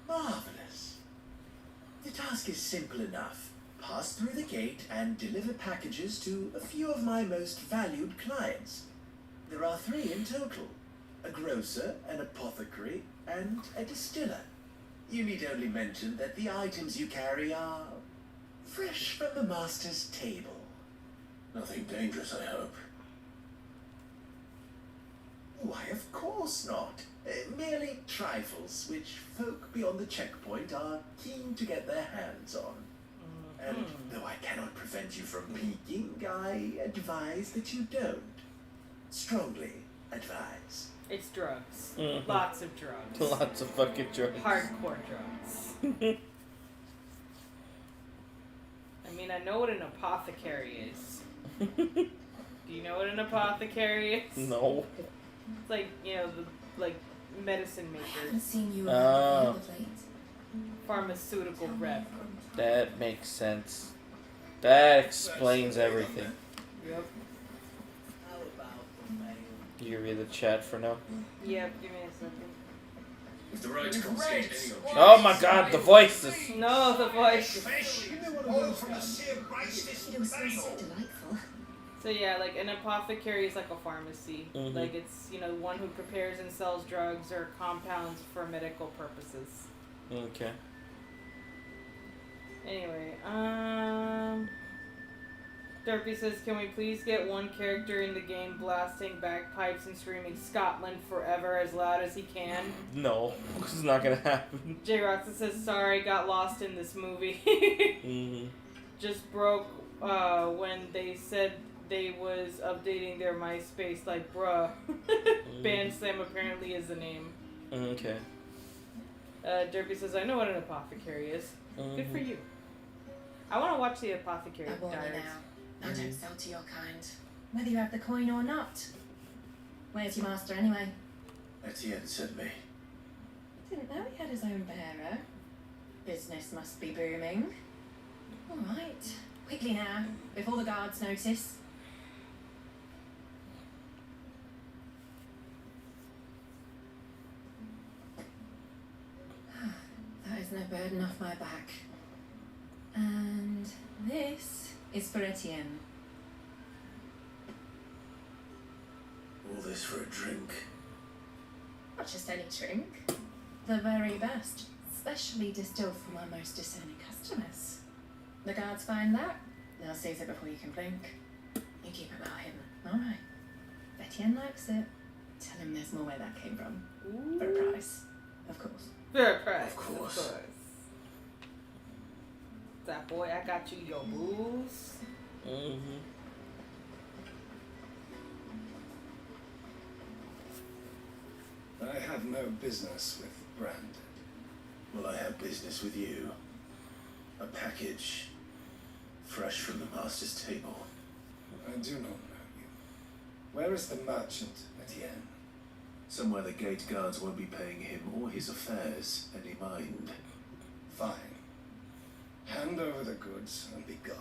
Marvelous. The task is simple enough. Pass through the gate and deliver packages to a few of my most valued clients. There are 3 in total. A grocer, an apothecary, and a distiller. You need only mention that the items you carry are fresh from the master's table. Nothing dangerous, I hope. Why, of course not. Merely trifles, which folk beyond the checkpoint are keen to get their hands on. And though I cannot prevent you from peeking, I advise that you don't. Strongly advise. It's drugs. Mhm. Lots of drugs. Lots of fucking drugs. Hardcore drugs. I mean, I know what an apothecary is. Do you know what an apothecary is? No. It's like, you know, the medicine makers. I haven't seen you around the late. Pharmaceutical rep. That makes sense. That explains everything. Yep. You can read the chat for now. Yep, give me a second. If the right confiscate any object. Oh my god, the voices! No, the voice. All from the same price as It was so delightful. So yeah, like an apothecary is like a pharmacy. Mhm. Like it's, you know, one who prepares and sells drugs or compounds for medical purposes. Okay. Anyway, Derpy says, can we please get one character in the game blasting bagpipes and screaming Scotland forever as loud as he can? No, it's not gonna happen. J. Roxa says, sorry, got lost in this movie. Mhm. Just broke when they said they was updating their MySpace, like, bruh. Band Slam apparently is the name. Okay. Derpy says, I know what an apothecary is. Good for you. I want to watch the Apothecary I warn you Diaries. now. I don't sell to your kind. Whether you have the coin or not. Where's your master anyway? Etienne sent me. Didn't know he had his own bearer. Business must be booming. All right. Quickly now, before the guards notice. That is no burden off my back. And this is for Etienne. All this for a drink. Not just any drink. The very best, specially distilled from our most discerning customers. The guards find that, they'll seize it before you can blink. You keep it about him, all right. Etienne likes it. Tell him there's more where that came from. Ooh. For a price, of course. For a price. Of course. That boy, I got you your booze. Mm-hmm. I have no business with Brandon. Well, I have business with you. A package fresh from the master's table. I do not know you. Where is the merchant, Etienne? Somewhere the gate guards won't be paying him or his affairs any mind. Fine. Hand over the goods and be gone.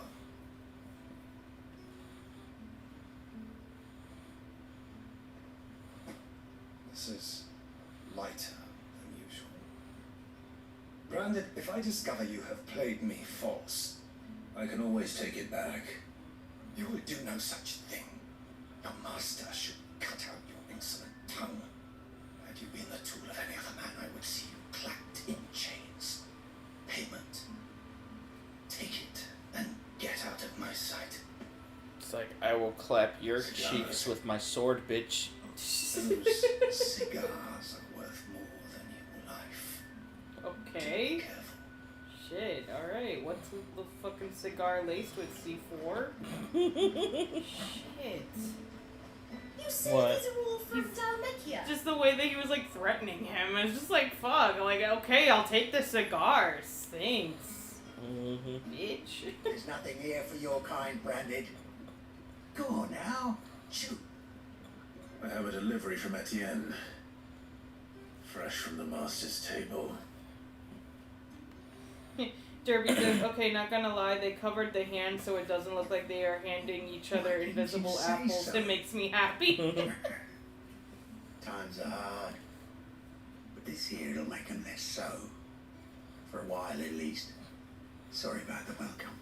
This is lighter than usual. Brandon, if I discover you have played me false, I can always take it back. You will do no such thing. Your master should cut out your insolent tongue. Had you been the tool of any other man, I would see you clapped in chains. Payment. Take it and get out of my sight. It's like, I will clap your Cigars. cheeks with my sword, bitch. Those cigars are worth more than your life. Okay. Shit, alright. What's the fucking cigar laced with C4? Shit. You say What? these are all from DAyuME? Just the way that he was like threatening him. It's just like, fuck. Like, okay, I'll take the cigars. Thanks. Mm-hmm. Bitch. There's nothing here for your kind, Branded. Go on now. Shoot. I have a delivery from Etienne. Fresh from the master's table. Derby says, okay, not gonna lie, they covered the hand so it doesn't look like they are handing each other Why didn't invisible you say apples. so? It makes me happy. Times are hard. But this here'll make 'em less so. For a while at least. Sorry about the welcome.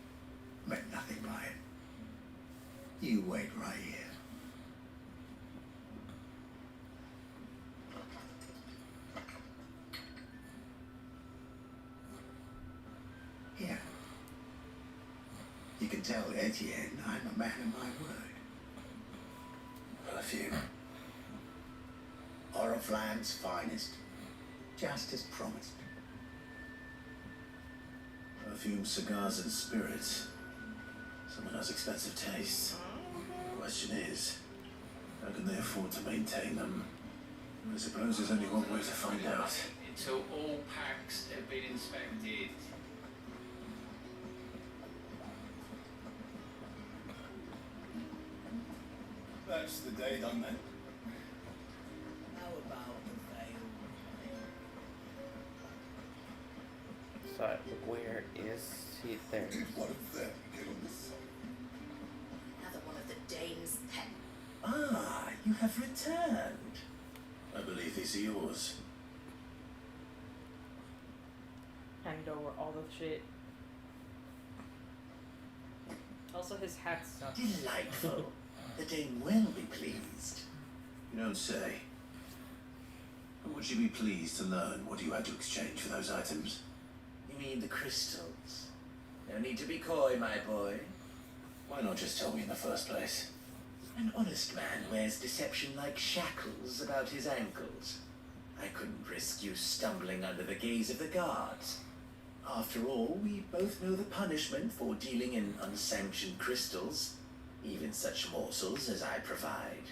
Meant nothing by it. You wait right here. Here. You can tell Etienne I'm a man of my word. Perfume. Oriflamme's finest. Just as promised. Perfume, cigars, and spirits. Someone has expensive tastes. The question is, how can they afford to maintain them? I suppose there's only one way to find out. Until all packs have been inspected. That's the day done then. How about the veil? So, where is he there? One of them get on the phone. Another one of the Dane's pet. Ah, you have returned. I believe these are yours. Hand over all the shit. Also, his hat sucks. Delightful. The Dane will be pleased. You don't say. But would you be pleased to learn what you had to exchange for those items? You mean the crystals? No need to be coy, my boy. Why not just tell me in the first place? An honest man wears deception like shackles about his ankles. I couldn't risk you stumbling under the gaze of the guards. After all, we both know the punishment for dealing in unsanctioned crystals, even such morsels as I provide.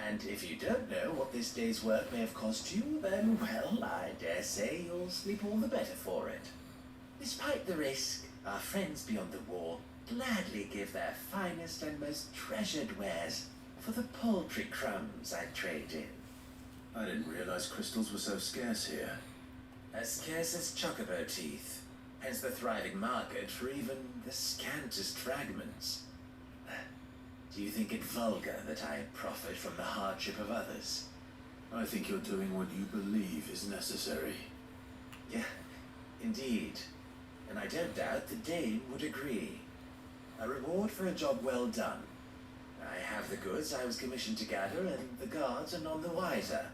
And if you don't know what this day's work may have cost you, then, well, I dare say you'll sleep all the better for it. Despite the risk, our friends beyond the wall gladly give their finest and most treasured wares for the paltry crumbs I trade in. I didn't realize crystals were so scarce here. As scarce as chocobo teeth, hence the thriving market for even the scantest fragments. Do you think it vulgar that I profit from the hardship of others? I think you're doing what you believe is necessary. Yeah, indeed. And I don't doubt the Dane would agree. A reward for a job well done. I have the goods I was commissioned to gather, and the guards are none the wiser.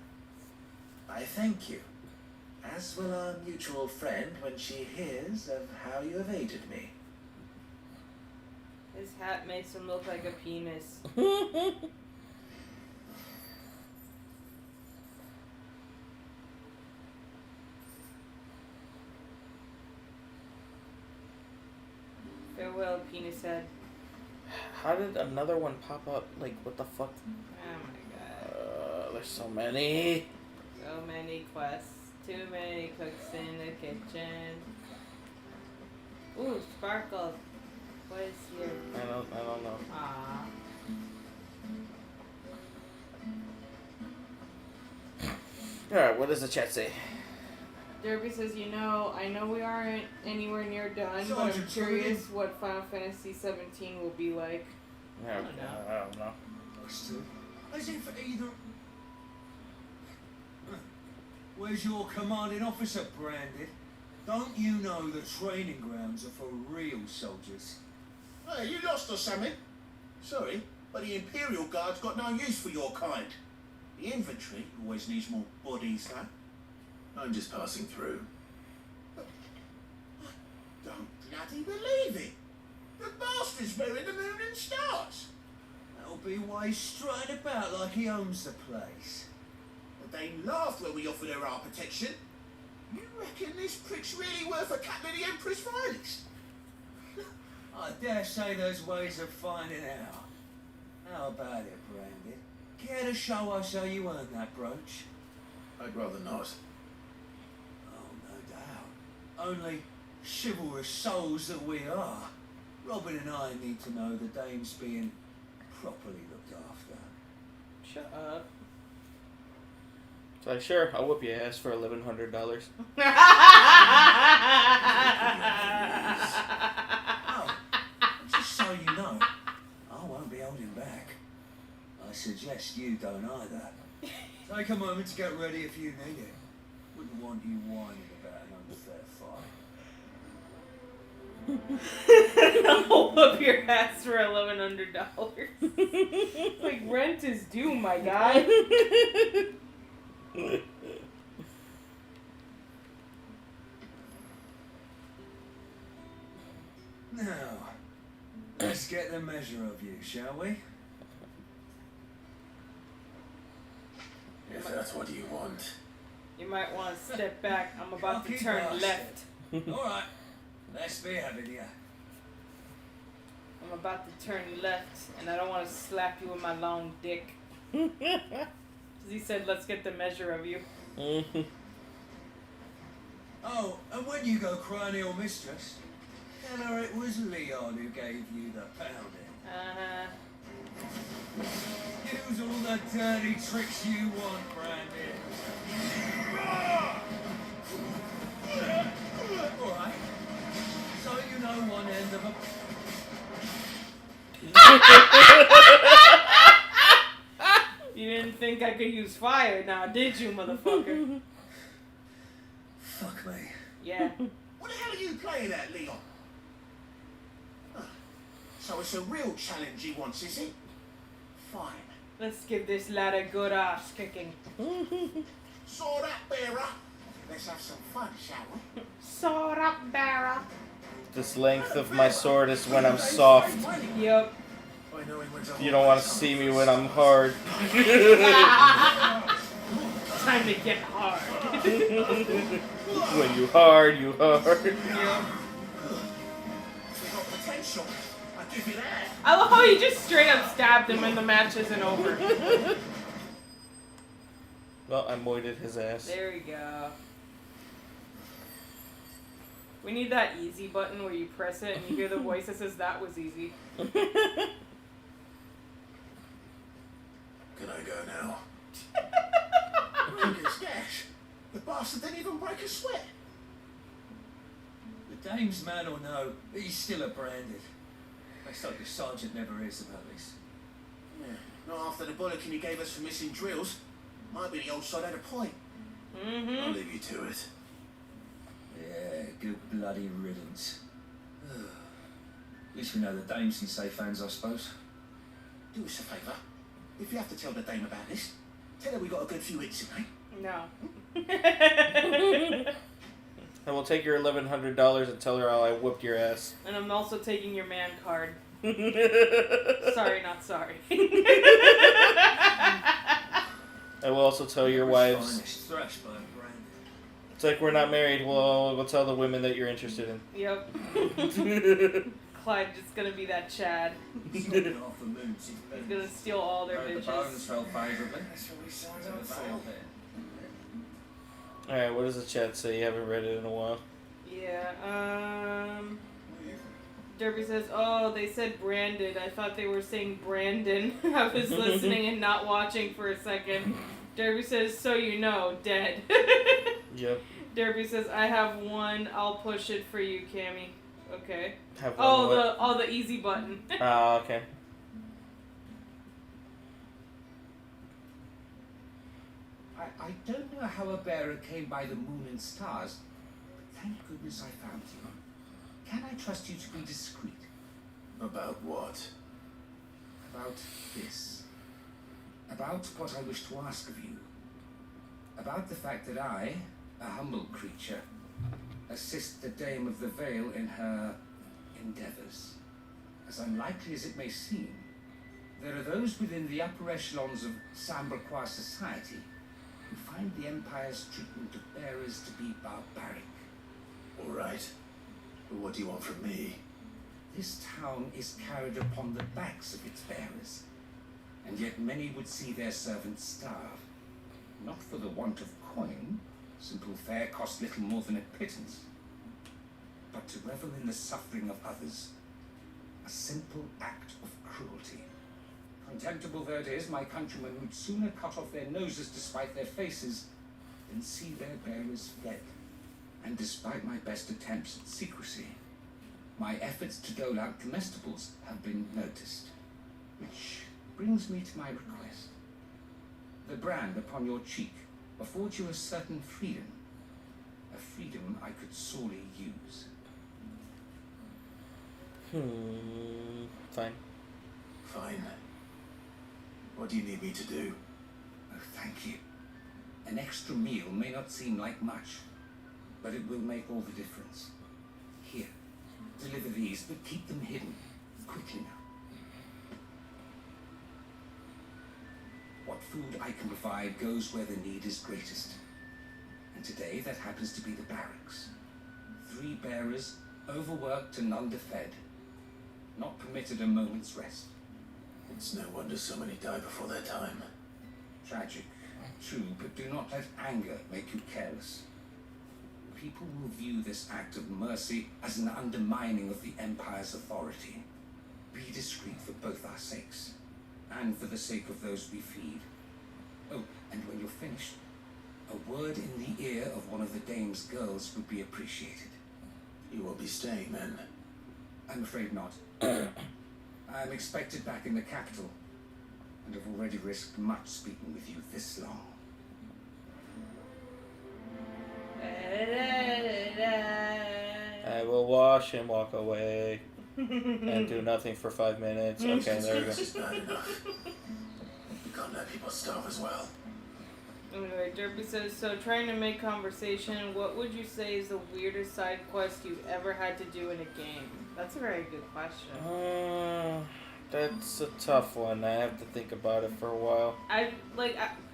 I thank you, as will our mutual friend when she hears of how you have aided me. His hat makes him look like a penis. penis head. How did another one pop up? Like, what the fuck? Oh my god. There's so many. So many quests. Too many cooks in the kitchen. Ooh, sparkles. What is here? I don't know. Aww. Alright, what does the chat say? Derby says, I know we aren't anywhere near done, but I'm curious what Final Fantasy 17 will be like. I don't know. Us two. As in for either. Where's your commanding officer, Branded? Don't you know the training grounds are for real soldiers? Hey, you lost or something? Sorry, but the Imperial Guard's got no use for your kind. The infantry always needs more bodies, though. I'm just passing through. I don't bloody believe it. The bastard's wearing the moon and stars. That'll be why he's strutting about like he owns the place. But they laughed when we offered her our protection. You reckon this prick's really worth a couple of the Emperor's violets? I dare say there's ways of finding out. How about it, Branded? Care to show us how you earned that brooch? I'd rather not. Oh, no doubt. Only chivalrous souls that we are. Robin and I need to know the dame's being properly looked after. Shut up. It's like, sure, I'll whoop your ass for $1,100. Oh, just so you know, I won't be holding back. I suggest you don't either. Take a moment to get ready if you need it. Wouldn't want you whining about an unfair fight. I'll whoop your ass for $1,100. Like, rent is due, my guy. Now, let's get the measure of you, shall we? If that's what you want. You might want to step back. I'm about to Cocky turn bastard. left. Alright, let's be having you. I'm about to turn left, and I don't want to slap you with my long dick. He said, let's get the measure of you. Oh, and when you go crying to your mistress, tell her it was Leon who gave you the pounding. Uh-huh. Use all the dirty tricks you want, Brandon. Alright. So you know one end of a... You didn't think I could use fire now, did you, motherfucker? Fuck me. Yeah. What the hell are you playing at, Leon? So it's a real challenge he wants, is it? Fine. Let's give this lad a good ass kicking. Sword up, bearer. Let's have some fun, shall we? Sword up, bearer. This length of my sword is when I'm soft. Yep. You don't want to see me when I'm hard. Time to get hard. When you hard, you hard. Yep. We've got potential. I'll give you that. I love how you just straight up stabbed him and the match isn't over. Well, I moited his ass. There we go. We need that easy button where you press it and you hear the voice that says that was easy. Can I go now? Look at his gash. The bastard didn't even break a sweat. The dame's man or no, he's still a Branded. Let's hope the sergeant never hears about this. Yeah, not after the bollocking he gave us for missing drills. Might be the old sod had a point. I'll leave you to it. Yeah, good bloody riddance. At least we know the dame's in safe hands, I suppose. Do us a favour. If you have to tell the dame about this, tell her we got a good few hits in, eh? No. I will take your $1,100 and tell her how I whooped your ass. And I'm also taking your man card. Sorry, not sorry. I will also tell your wives. It's like we're not married. We'll tell the women that you're interested in. Yep. Clyde just gonna be that Chad. He's off the moon. He's gonna steal all their The bitches. bones fell favourably. That's what we signed up for. Alright, what does the chat say? You haven't read it in a while. Yeah, Derby says, oh, they said Brandon. I thought they were saying Brandon. I was listening and not watching for a second. Derby says, so you know, dead. Yep. Derby says, I have one. I'll push it for you, Camy. Okay. Have one what? The easy button. Okay. I don't know how a bearer came by the moon and stars, but thank goodness I found you. Can I trust you to be discreet? About what? About this. About what I wish to ask of you. About the fact that I, a humble creature, assist the Dame of the Vale in her endeavours. As unlikely as it may seem, there are those within the upper echelons of Samberquois society who find the Empire's treatment of bearers to be barbaric. All right. But what do you want from me? This town is carried upon the backs of its bearers, and yet many would see their servants starve. Not for the want of coin, simple fare costs little more than a pittance, but to revel in the suffering of others, a simple act of cruelty. Contemptible though it is, my countrymen would sooner cut off their noses to spite their faces than see their bearers fled. And despite my best attempts at secrecy, my efforts to dole out comestibles have been noticed. Which brings me to my request. The brand upon your cheek affords you a certain freedom. A freedom I could sorely use. Fine. Fine. What do you need me to do? Oh, thank you. An extra meal may not seem like much, but it will make all the difference. Here, deliver these, but keep them hidden. Quickly now. What food I can provide goes where the need is greatest. And today that happens to be the barracks. 3 bearers, overworked and underfed. Not permitted a moment's rest. It's no wonder so many die before their time. Tragic, true, but do not let anger make you careless. People will view this act of mercy as an undermining of the Empire's authority. Be discreet for both our sakes, and for the sake of those we feed. Oh, and when you're finished, a word in the ear of one of the Dame's girls would be appreciated. You will be staying then? I'm afraid not. I'm expected back in the capital, and have already risked much speaking with you this long. I will wash and walk away and do nothing for 5 minutes. Okay, there we go. This is bad enough. You can't let people starve as well. Anyway, Derby says, so trying to make conversation, what would you say is the weirdest side quest you've ever had to do in a game? That's a very good question. That's a tough one. I have to think about it for a while.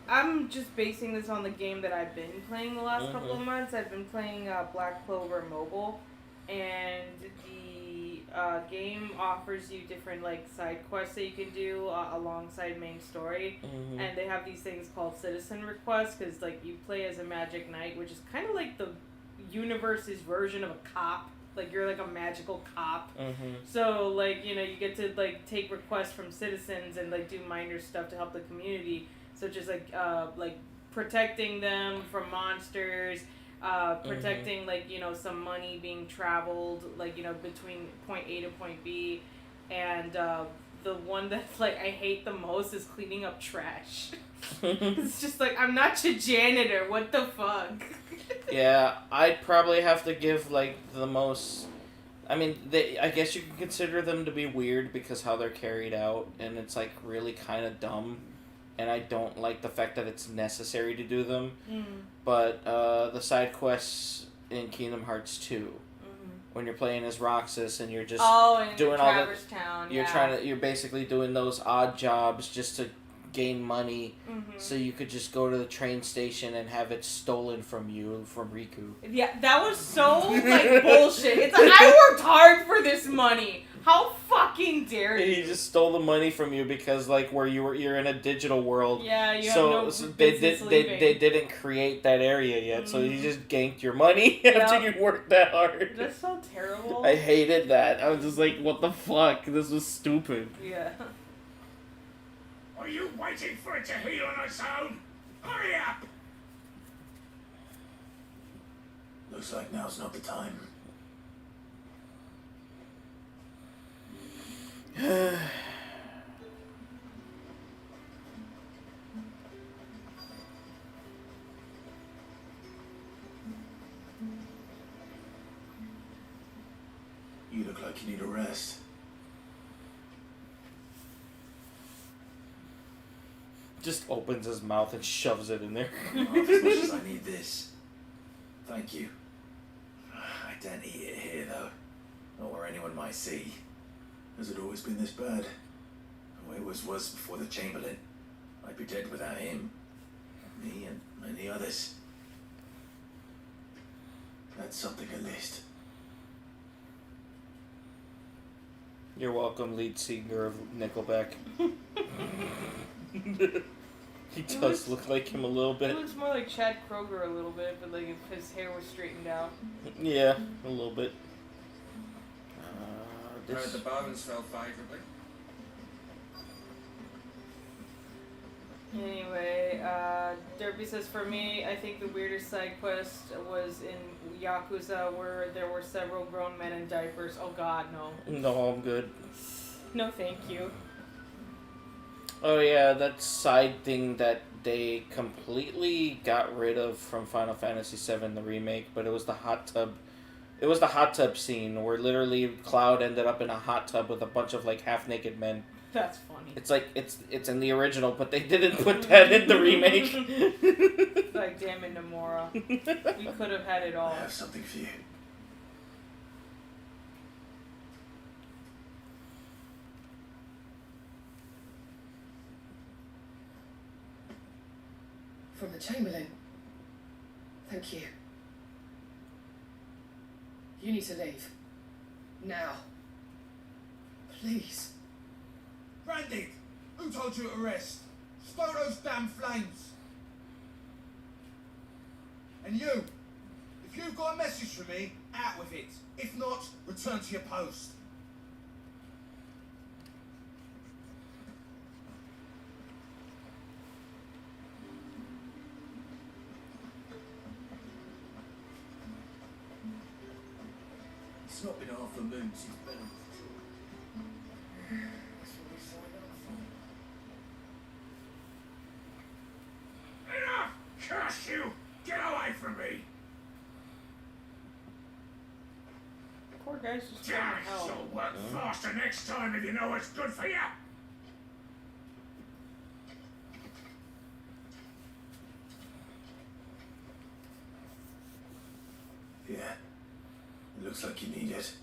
I'm just basing this on the game that I've been playing the last couple of months. I've been playing Black Clover Mobile, and the game offers you different side quests that you can do alongside main story, and they have these things called citizen requests because you play as a magic knight, which is kind of like the universe's version of a cop. You're a magical cop. So you get to take requests from citizens and do minor stuff to help the community, such as protecting them from monsters, protecting some money being traveled between point A to point B, and the one that's I hate the most is cleaning up trash. It's just I'm not your janitor, what the fuck. Yeah, I'd probably have to give the most. I mean, I guess you can consider them to be weird because how they're carried out, and it's really kind of dumb, and I don't like the fact that it's necessary to do them. But the side quests in Kingdom Hearts 2, when you're playing as Roxas and you're just doing all the, you're basically doing those odd jobs just to gain money, so you could just go to the train station and have it stolen from you from Riku. Yeah, that was so bullshit. It's I worked hard for this money. How fucking dare you? He just stole the money from you because, like, you're in a digital world. Yeah, you so, have so no they business they didn't create that area yet, so he just ganked your money after you worked that hard. That's so terrible. I hated that. I was just like, what the fuck? This was stupid. Yeah. Are you waiting for it to heal on its own? Hurry up! Looks like now's not the time. You look like you need a rest. Just opens his mouth and shoves it in there. Not as much as I need this. Thank you. I don't eat it here, though. Not where anyone might see. Has it always been this bad? Oh, it was worse before the Chamberlain. I'd be dead without him. Me and many others. That's something at least. You're welcome, lead singer of Nickelback. He does look like him a little He bit. looks more like Chad Kroger a little bit, but like if his hair was straightened out. Yeah, a little bit. Heard the bargains fell favourably. Anyway, Derby says, for me, I think the weirdest side quest was in Yakuza where there were several grown men in diapers. Oh god, no. No, I'm good. No thank you. Oh yeah, that side thing that they completely got rid of from Final Fantasy VII, the remake, but it was the hot tub. It was the hot tub scene where literally Cloud ended up in a hot tub with a bunch of like half-naked men. That's funny. It's like it's in the original, but they didn't put that in the remake. Like, damn it, Nomura. We could have had it all. I have something for you. From the Chamberlain. Thank you. You need to leave. Now. Please. Branded! Who told you to rest? Stow those damn flames! And you! If you've got a message for me, out with it. If not, return to your post. It's not been half a moon since Ben. Enough! Curse you! Get away from me! Poor guy's just going to Damn, hell. you'll work faster next time if you know what's good for you! Yeah. It looks like you need it.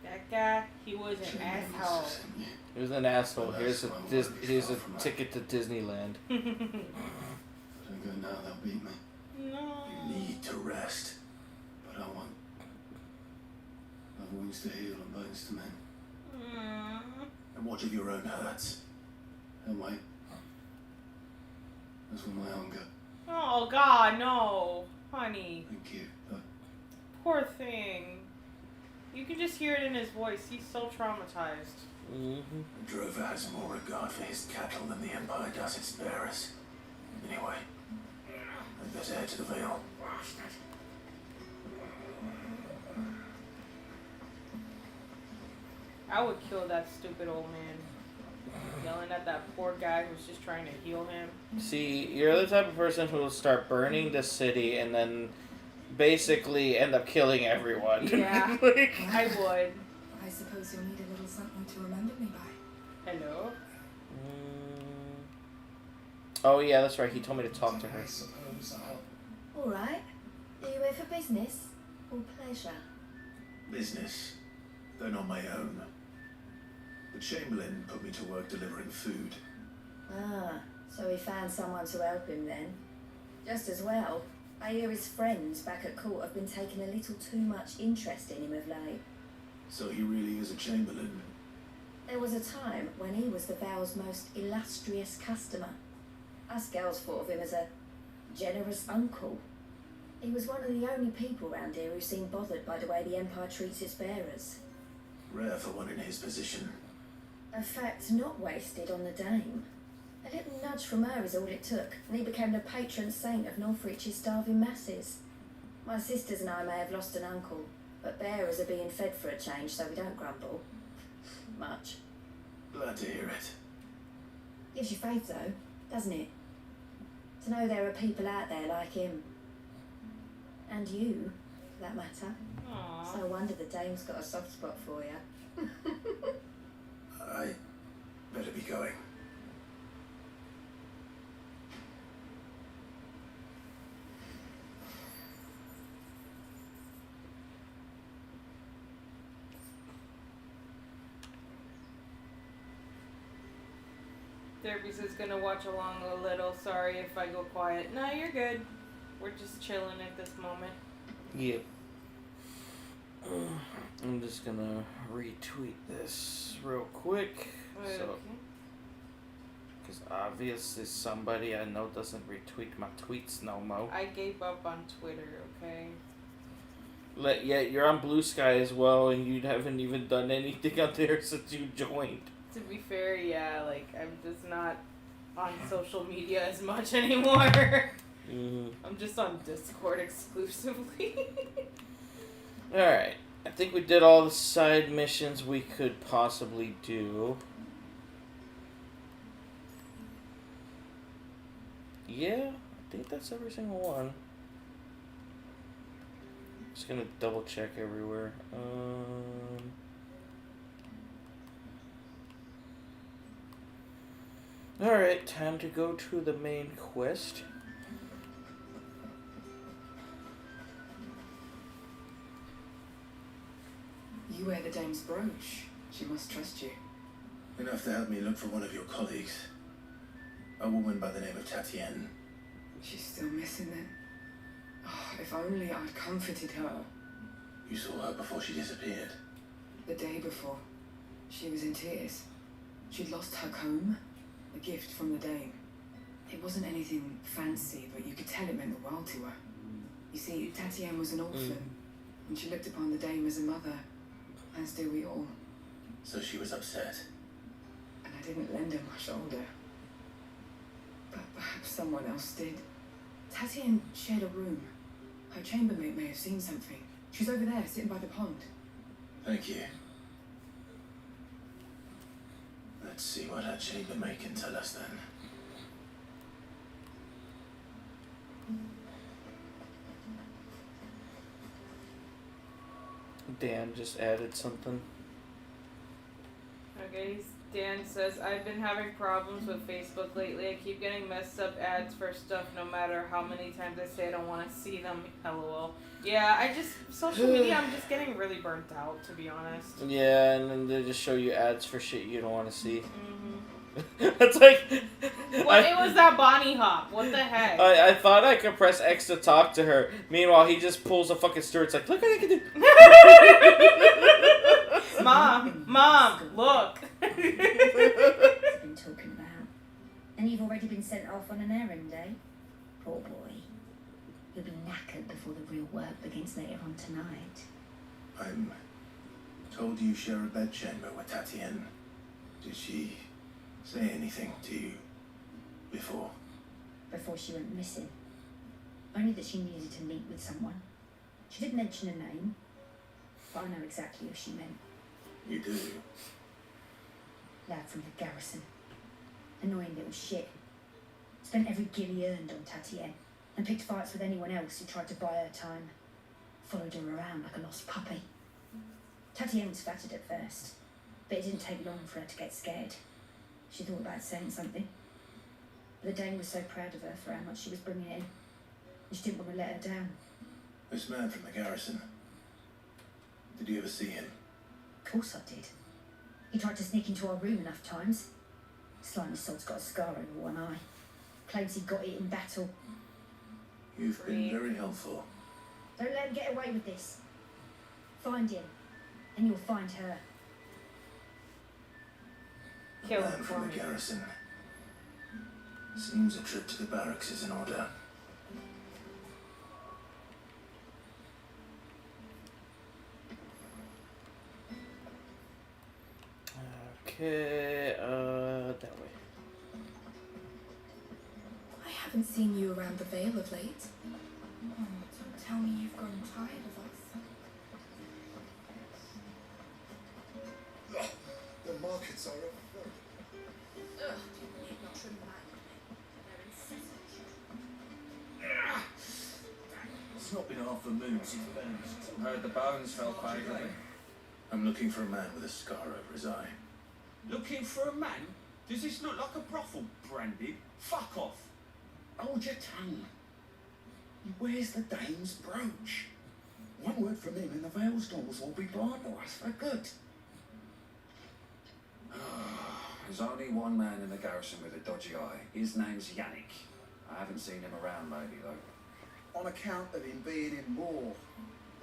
That guy, he was an asshole. He was an asshole. Here's a ticket to Disneyland. If I go now, they'll beat me. No. You need to rest. But I want... I've wounds to heal and bones to mend. And what of your own hurts? And wait. As with my hunger. Oh god, no. Honey. Thank you. Poor thing. You can just hear it in his voice. He's so traumatized. The drover has more regard for his cattle than the Empire does its bearers. Anyway, I'd better head to the Vale. I would kill that stupid old man. Yelling at that poor guy who's just trying to heal him. See, you're the type of person who will start burning the city and then basically end up killing everyone. Yeah, Like, I would. I suppose you'll need a little something to remember me by. Hello? Oh yeah, that's right. He told me to talk to her. All right. Are you here for business or pleasure? Business, though not my own. The Chamberlain put me to work delivering food. Ah, so he found someone to help him then. Just as well. I hear his friends back at court have been taking a little too much interest in him of late. So he really is a chamberlain. There was a time when he was the Vale's most illustrious customer. Us girls thought of him as a generous uncle. He was one of the only people round here who seemed bothered by the way the Empire treats its bearers. Rare for one in his position. A fact not wasted on the dame. A little nudge from her is all it took, and he became the patron saint of Northrich's starving masses. My sisters and I may have lost an uncle, but bearers are being fed for a change, so we don't grumble. Much. Glad to hear it. Gives you faith, though, doesn't it? To know there are people out there like him. And you, for that matter. Aww. So I wonder the dame's got a soft spot for you. I better be going. Therapist is gonna watch along a little. Sorry if I go quiet. No, you're good. We're just chilling at this moment. Yep. I'm just gonna retweet this real quick. Okay. So, because obviously somebody I know doesn't retweet my tweets no more. I gave up on Twitter, okay? Yeah, you're on Blue Sky as well, and you haven't even done anything out there since you joined. To be fair, yeah, like, I'm just not on social media as much anymore. Mm-hmm. I'm just on Discord exclusively. Alright, I think we did all the side missions we could possibly do. Yeah, I think that's every single one. Just gonna double check everywhere. Alright, time to go to the main quest. You wear the dame's brooch. She must trust you. Enough to help me look for one of your colleagues. A woman by the name of Tatienne. She's still missing it. Oh, if only I'd comforted her. You saw her before she disappeared. The day before, she was in tears. She'd lost her comb, a gift from the dame. It wasn't anything fancy, but you could tell it meant the world to her. You see, Tatienne was an orphan, and she looked upon the dame as a mother, as do we all. So she was upset. And I didn't lend her my shoulder. But perhaps someone else did. Tatienne shared a room. Her chambermaid may have seen something. She's over there, sitting by the pond. Thank you. Let's see what her chambermaid can tell us then. Dan just added something. Okay, Dan says, I've been having problems with Facebook lately. I keep getting messed up ads for stuff no matter how many times I say I don't want to see them. LOL. Yeah, social media, I'm just getting really burnt out, to be honest. Yeah, and then they just show you ads for shit you don't want to see. Mm-hmm. It's like... It was that Bonnie Hop. What the heck? I thought I could press X to talk to her. Meanwhile, he just pulls a fucking Stuart. It's like, look what I can do. Mom, look. Been talking about. And you've already been sent off on an errand, eh? Poor boy. You'll be knackered before the real work begins later on tonight. I'm told you share a bedchamber with Tatienne. Did she say anything to you before? Before she went missing. Only that she needed to meet with someone. She didn't mention a name, but I know exactly who she meant. You do? Lad from the garrison. Annoying little shit. Spent every guil he earned on Tatienne, and picked fights with anyone else who tried to buy her time. Followed her around like a lost puppy. Tatienne was flattered at first, but it didn't take long for her to get scared. She thought about saying something. But the dame was so proud of her for how much she was bringing in, and she didn't want to let her down. This man from the garrison. Did you ever see him? Of course I did. He tried to sneak into our room enough times. Slimy sod's got a scar over one eye. Claims he got it in battle. You've been very helpful. Don't let him get away with this. Find him, and you'll find her. Kill Man him for from me. the garrison. Seems a trip to the barracks is in order. Okay, that way. I haven't seen you around the Vale of late. Oh, don't tell me you've grown tired of us. The markets are up. Ugh, you need not remind me. They're incessant. It's not been half a moon since Ben's. Heard the bones fell favourably. I'm looking for a man with a scar over his eye. Looking for a man? Does this look like a brothel, Brandy? Fuck off. Hold your tongue. He wears the dame's brooch. One word from him and the Vale's doors will be blind to us for good. There's only one man in the garrison with a dodgy eye. His name's Yannick. I haven't seen him around lately, though. On account of him being in More.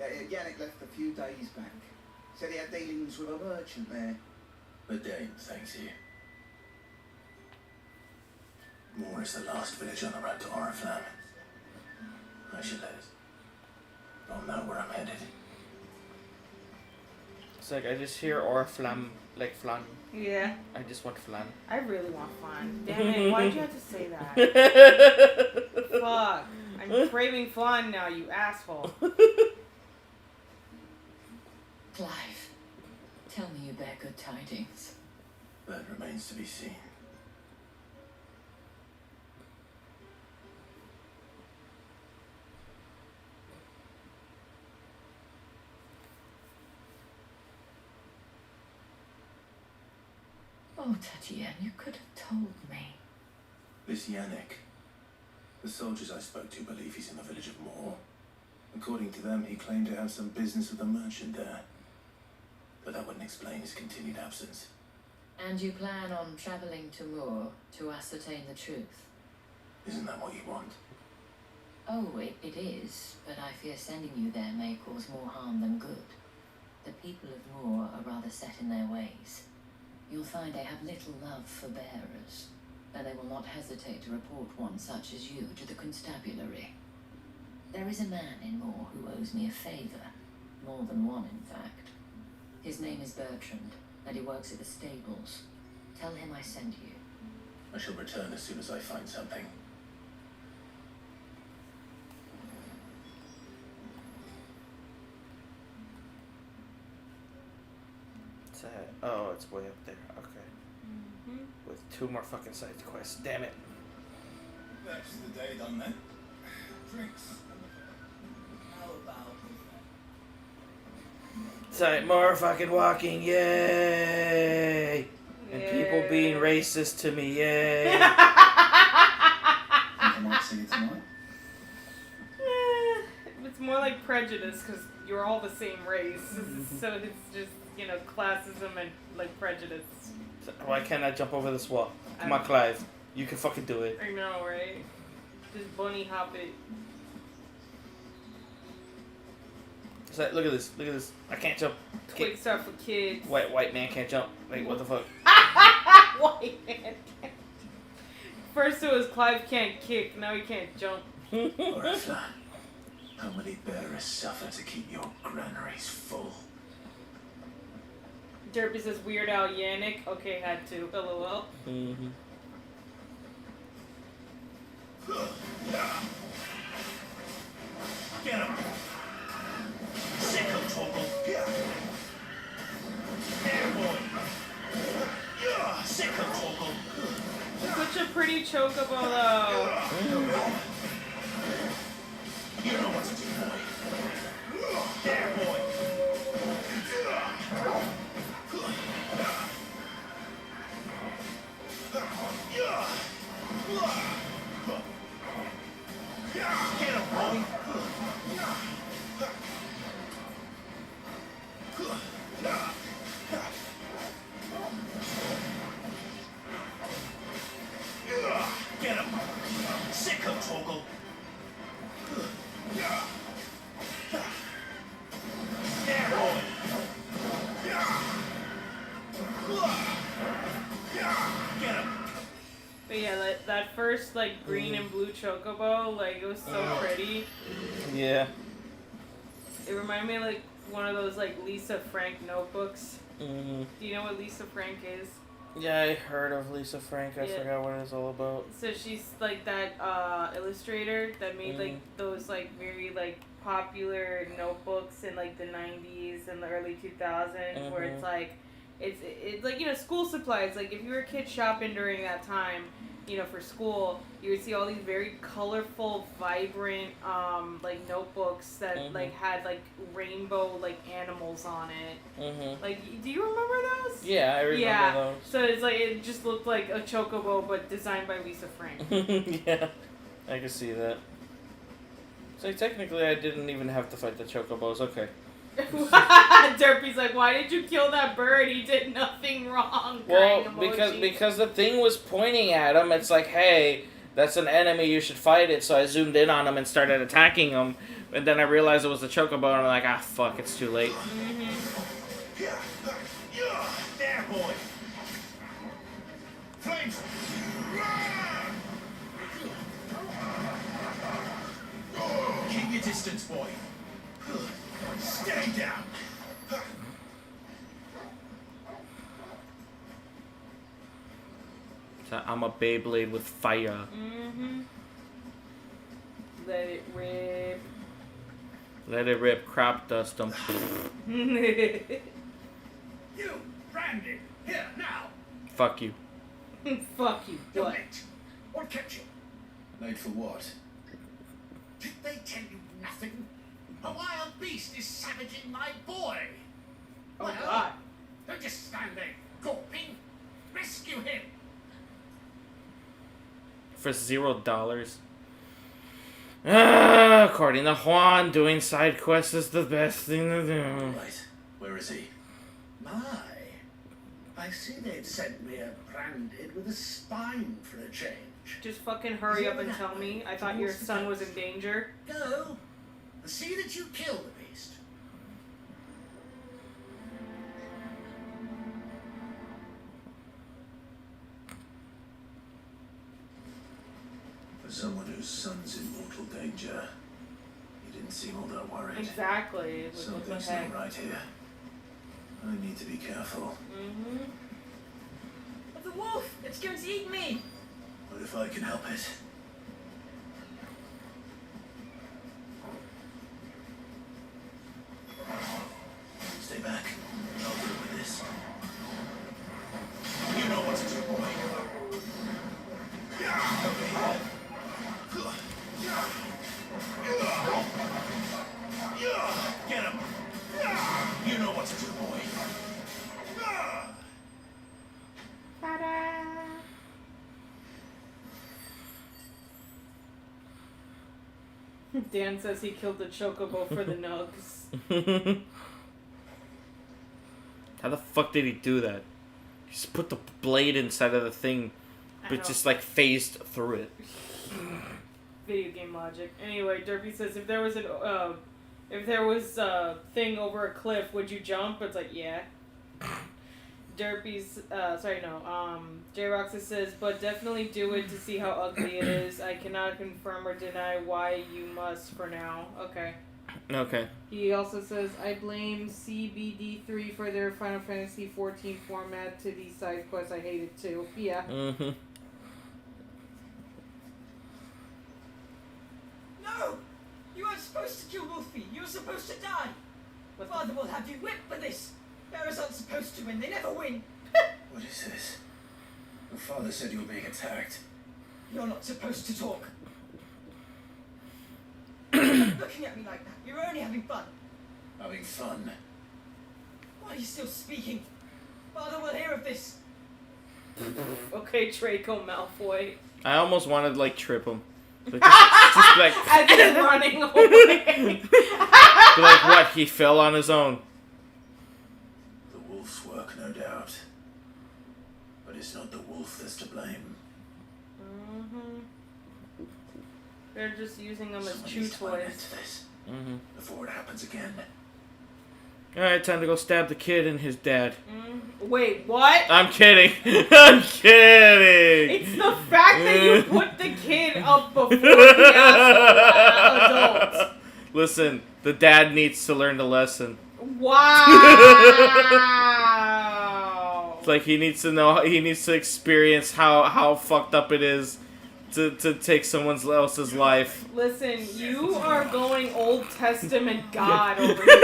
Yannick left a few days back. Said he had dealings with a merchant there. The Dane thanks you. Moore is the last village on the road to Oriflamme. I should let it. I'll know where I'm headed. It's like I just hear Oriflamme, like flan. Yeah. I just want flan. I really want flan. Damn it, why'd you have to say that? Fuck. I'm craving flan now, you asshole. Clive, tell me you bear good tidings. That remains to be seen. Oh, Tatienne, you could have told me. This Yannick. The soldiers I spoke to believe he's in the village of Moor. According to them, he claimed to have some business with a merchant there. But that wouldn't explain his continued absence. And you plan on travelling to Moor to ascertain the truth? Isn't that what you want? Oh, it is, but I fear sending you there may cause more harm than good. The people of Moor are rather set in their ways. You'll find they have little love for bearers, and they will not hesitate to report one such as you to the constabulary. There is a man in Moor who owes me a favour, more than one in fact. His name is Bertrand, and he works at the stables. Tell him I sent you. I shall return as soon as I find something. Oh, it's way up there. Okay. With 2 more fucking side quests. Damn it. That's the day done then. Drinks. How about Sorry, more fucking walking. Yay! And people being racist to me. Yay! I might see you tonight. It's more like prejudice because you're all the same race. So it's just, you know, classism and like prejudice. Why can't I jump over this wall? Come on, Clive. You can fucking do it. I know, right? Just bunny hop it. It's like, look at this. Look at this. I can't jump. Quick start for kids. White man can't jump. Wait, what the fuck? White man can't. First it was Clive can't kick, now he can't jump. Oriflamme, how many bearers suffer to keep your granaries full? Derpy says Weird Al Yannick. Okay, had to. LOL. Mm-hmm. Get him! Sick of trouble! There, boy! Sick of trouble! Such a pretty chocobo though. You know what to do, boy. There, boy! Get him, boy! Get him! Sick of Toggle! that first like green and blue chocobo, like it was so pretty. Yeah. It reminded me of like one of those like Lisa Frank notebooks. Mm-hmm. Do you know what Lisa Frank is? Yeah, I heard of Lisa Frank. I forgot what it's all about. So she's like that illustrator that made like those like very like popular notebooks in like the 90s and the early 2000s where it's like it's like, you know, school supplies. Like if you were a kid shopping during that time, you know, for school, you would see all these very colorful, vibrant like notebooks that like had like rainbow like animals on it. Like, do you remember those? Yeah, I remember those. So it's like it just looked like a chocobo but designed by Lisa Frank. Yeah, I can see that. So technically, I didn't even have to fight the chocobos. Okay. Derpy's like, why did you kill that bird? He did nothing wrong. Well, because the thing was pointing at him. It's like, hey, that's an enemy. You should fight it. So I zoomed in on him and started attacking him. And then I realized it was the chocobo, and I'm like, ah, fuck, it's too late. There, boy. Flames. Keep your distance, boy. Stay down. So I'm a Beyblade with fire. Let it rip. Let it rip. Crop dust them. You, Brandy. Here, now. Fuck you. Fuck you. You're late. What kept you? Late for what? Did they tell you nothing? A wild beast is savaging my boy. Oh, God. Don't just stand there gawping. Rescue him. For $0. According to Juan, doing side quests is the best thing to do. Right. Where is he? My. I see they'd sent me a branded with a spine for a change. Just fucking hurry up and tell me. I thought your son was in danger. Go. See that you kill the beast. For someone whose son's in mortal danger, he didn't seem all that worried. Exactly. Something's not right here. I need to be careful. The wolf! It's going to eat me! What if I can help it? Stay back. I'll deal with this. You know what to do, boy. Get him. You know what to do, boy. Dan says he killed the chocobo for the nugs. How the fuck did he do that? He just put the blade inside of the thing, but just like phased through it. Video game logic. Anyway, Derpy says if there was a thing over a cliff, would you jump? It's like, yeah. Derpy's J-Roxas says, but definitely do it to see how ugly it is. I cannot confirm or deny why you must for now. Okay. Okay. He also says, I blame CBD3 for their Final Fantasy 14 format to these side quests. I hate it too. Yeah. No! You weren't supposed to kill Wolfie. You were supposed to die. Father will have you whipped for this. Bearers aren't supposed to win. They never win. What is this? Your father said you were being attacked. You're not supposed to talk. Stop looking at me like that. You're only having fun. Having fun? Why are you still speaking? Father will hear of this. Okay, Draco Malfoy. I almost wanted to like trip him. Like, just like As he's running away. Be like, what? He fell on his own. The wolf's work, no doubt. But it's not the wolf that's to blame. They're just using them as chew toys. Before it happens again. Alright, time to go stab the kid and his dad. Wait, what? I'm kidding. I'm kidding. It's the fact that you put the kid up before the actual adult. Listen, the dad needs to learn the lesson. Wow. It's like he needs to know. He needs to experience how fucked up it is to take someone else's life. Listen, you are going Old Testament God over here.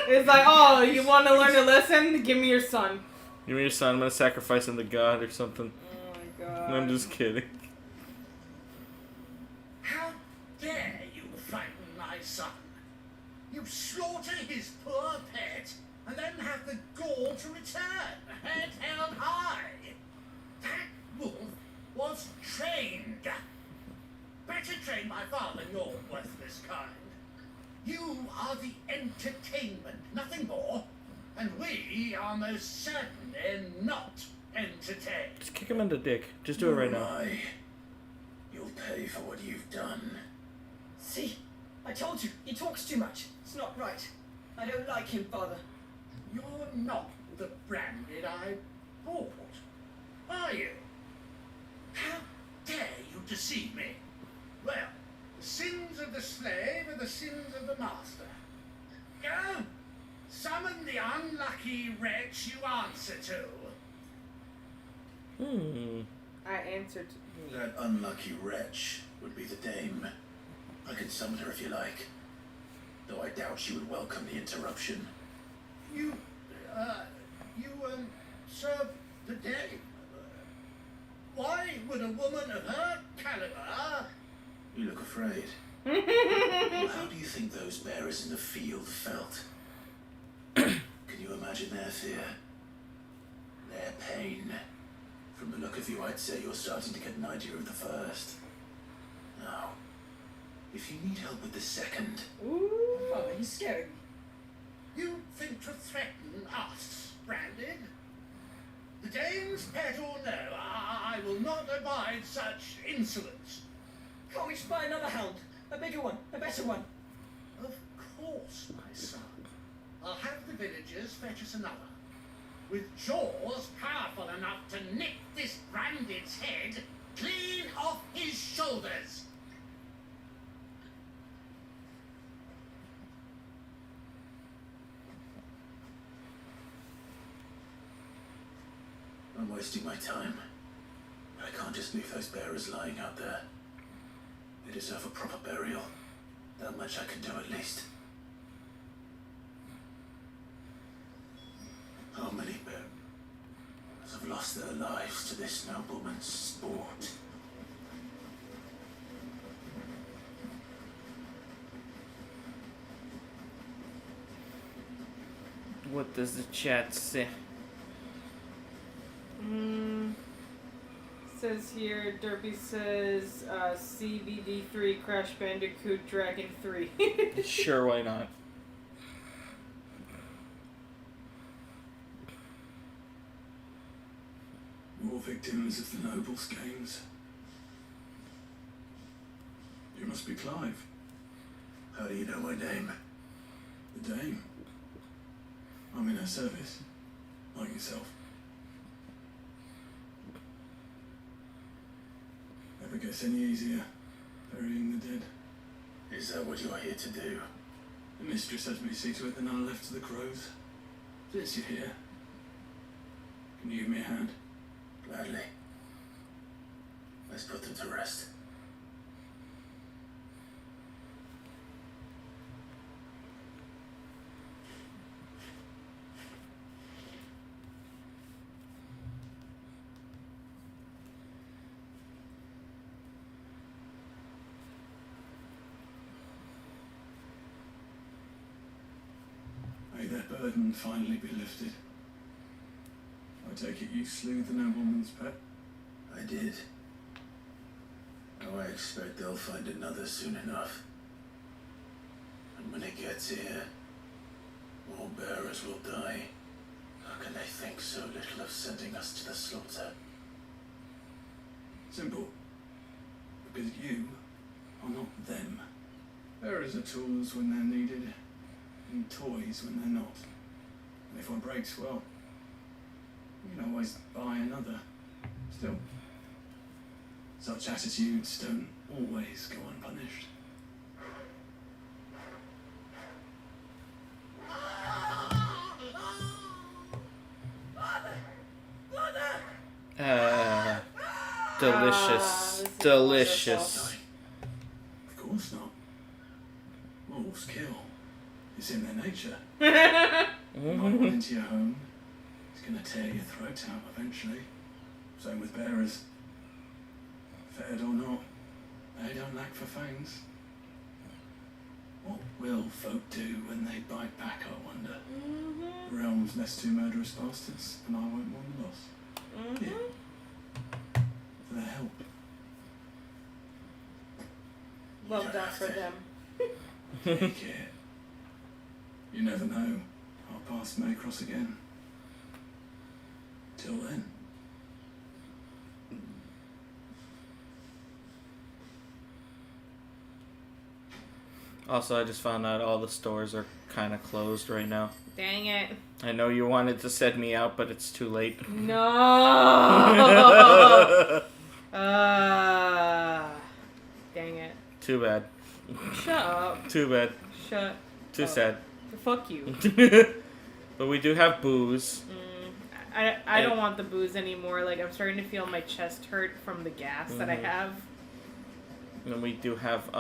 It's like, oh, you want to learn a lesson? Give me your son. Give me your son. I'm gonna sacrifice him to God or something. Oh my God. I'm just kidding. How dare you frighten my son? You slaughter his poor pet, and then have the gall to return, head held high. That wolf was trained. Better trained by far than your worthless kind. You are the entertainment, nothing more. And we are most certainly not entertained. Just kick him in the dick. Just do it right now. You'll pay for what you've done. See, I told you, he talks too much. It's not right. I don't like him, Father. You're not the branded I bought, are you? How dare you deceive me? Well, the sins of the slave are the sins of the master. Go! Summon the unlucky wretch you answer to. I answered. That unlucky wretch would be the dame. I can summon her if you like. Though I doubt she would welcome the interruption. You serve the dame. Why would a woman of her caliber... You look afraid. Well, how do you think those bearers in the field felt? Can you imagine their fear? Their pain? From the look of you, I'd say you're starting to get an idea of the first. Now, if you need help with the second... Ooh, Father, he's scaring me. You think to threaten us, Branded? The dame's pet or no, I will not abide such insolence. Can't we spy another hound? A bigger one, a better one. Of course, my son. I'll have the villagers fetch us another. With jaws powerful enough to nip this Branded's head clean off his shoulders. I'm wasting my time. But I can't just leave those bearers lying out there. They deserve a proper burial. That much I can do at least. How many bearers have lost their lives to this nobleman's sport? What does the chat say? Says here, Derpy says CBD3 Crash Bandicoot Dragon 3. Sure, why not? More victims of the Nobles' games. You must be Clive. How do you know my name? The Dame. I'm in her service, like yourself. Never gets any easier, burying the dead. Is that what you're here to do? The mistress has me see to it that none are left to the crows. Since you're here, can you give me a hand? Gladly. Let's put them to rest. May their burden finally be lifted. I take it you slew the nobleman's pet? I did. Now I expect they'll find another soon enough. And when it gets here, more bearers will die. How can they think so little of sending us to the slaughter? Simple. Because you are not them. Bearers are tools when they're needed, and toys when they're not. And if one breaks, well, You can always buy another. Still, such attitudes don't always go unpunished. Delicious. Delicious. Of course not. Wolves kill. It's in their nature. Might run into your home. It's gonna tear your throat out eventually. Same with bearers. Fed or not, they don't lack for fangs. What will folk do when they bite back, I wonder? The realm's next two murderous bastards, and I won't mourn the loss. Yeah. For their help. Love that for them. Take it. You never know. Our paths may cross again. Till then. Also, I just found out all the stores are kind of closed right now. Dang it. I know you wanted to send me out, but it's too late. No. Dang it. Too bad. Shut up. Too bad. Shut Too up. sad. Fuck you. But we do have booze. I don't want the booze anymore. Like, I'm starting to feel my chest hurt from the gas that I have. And we do have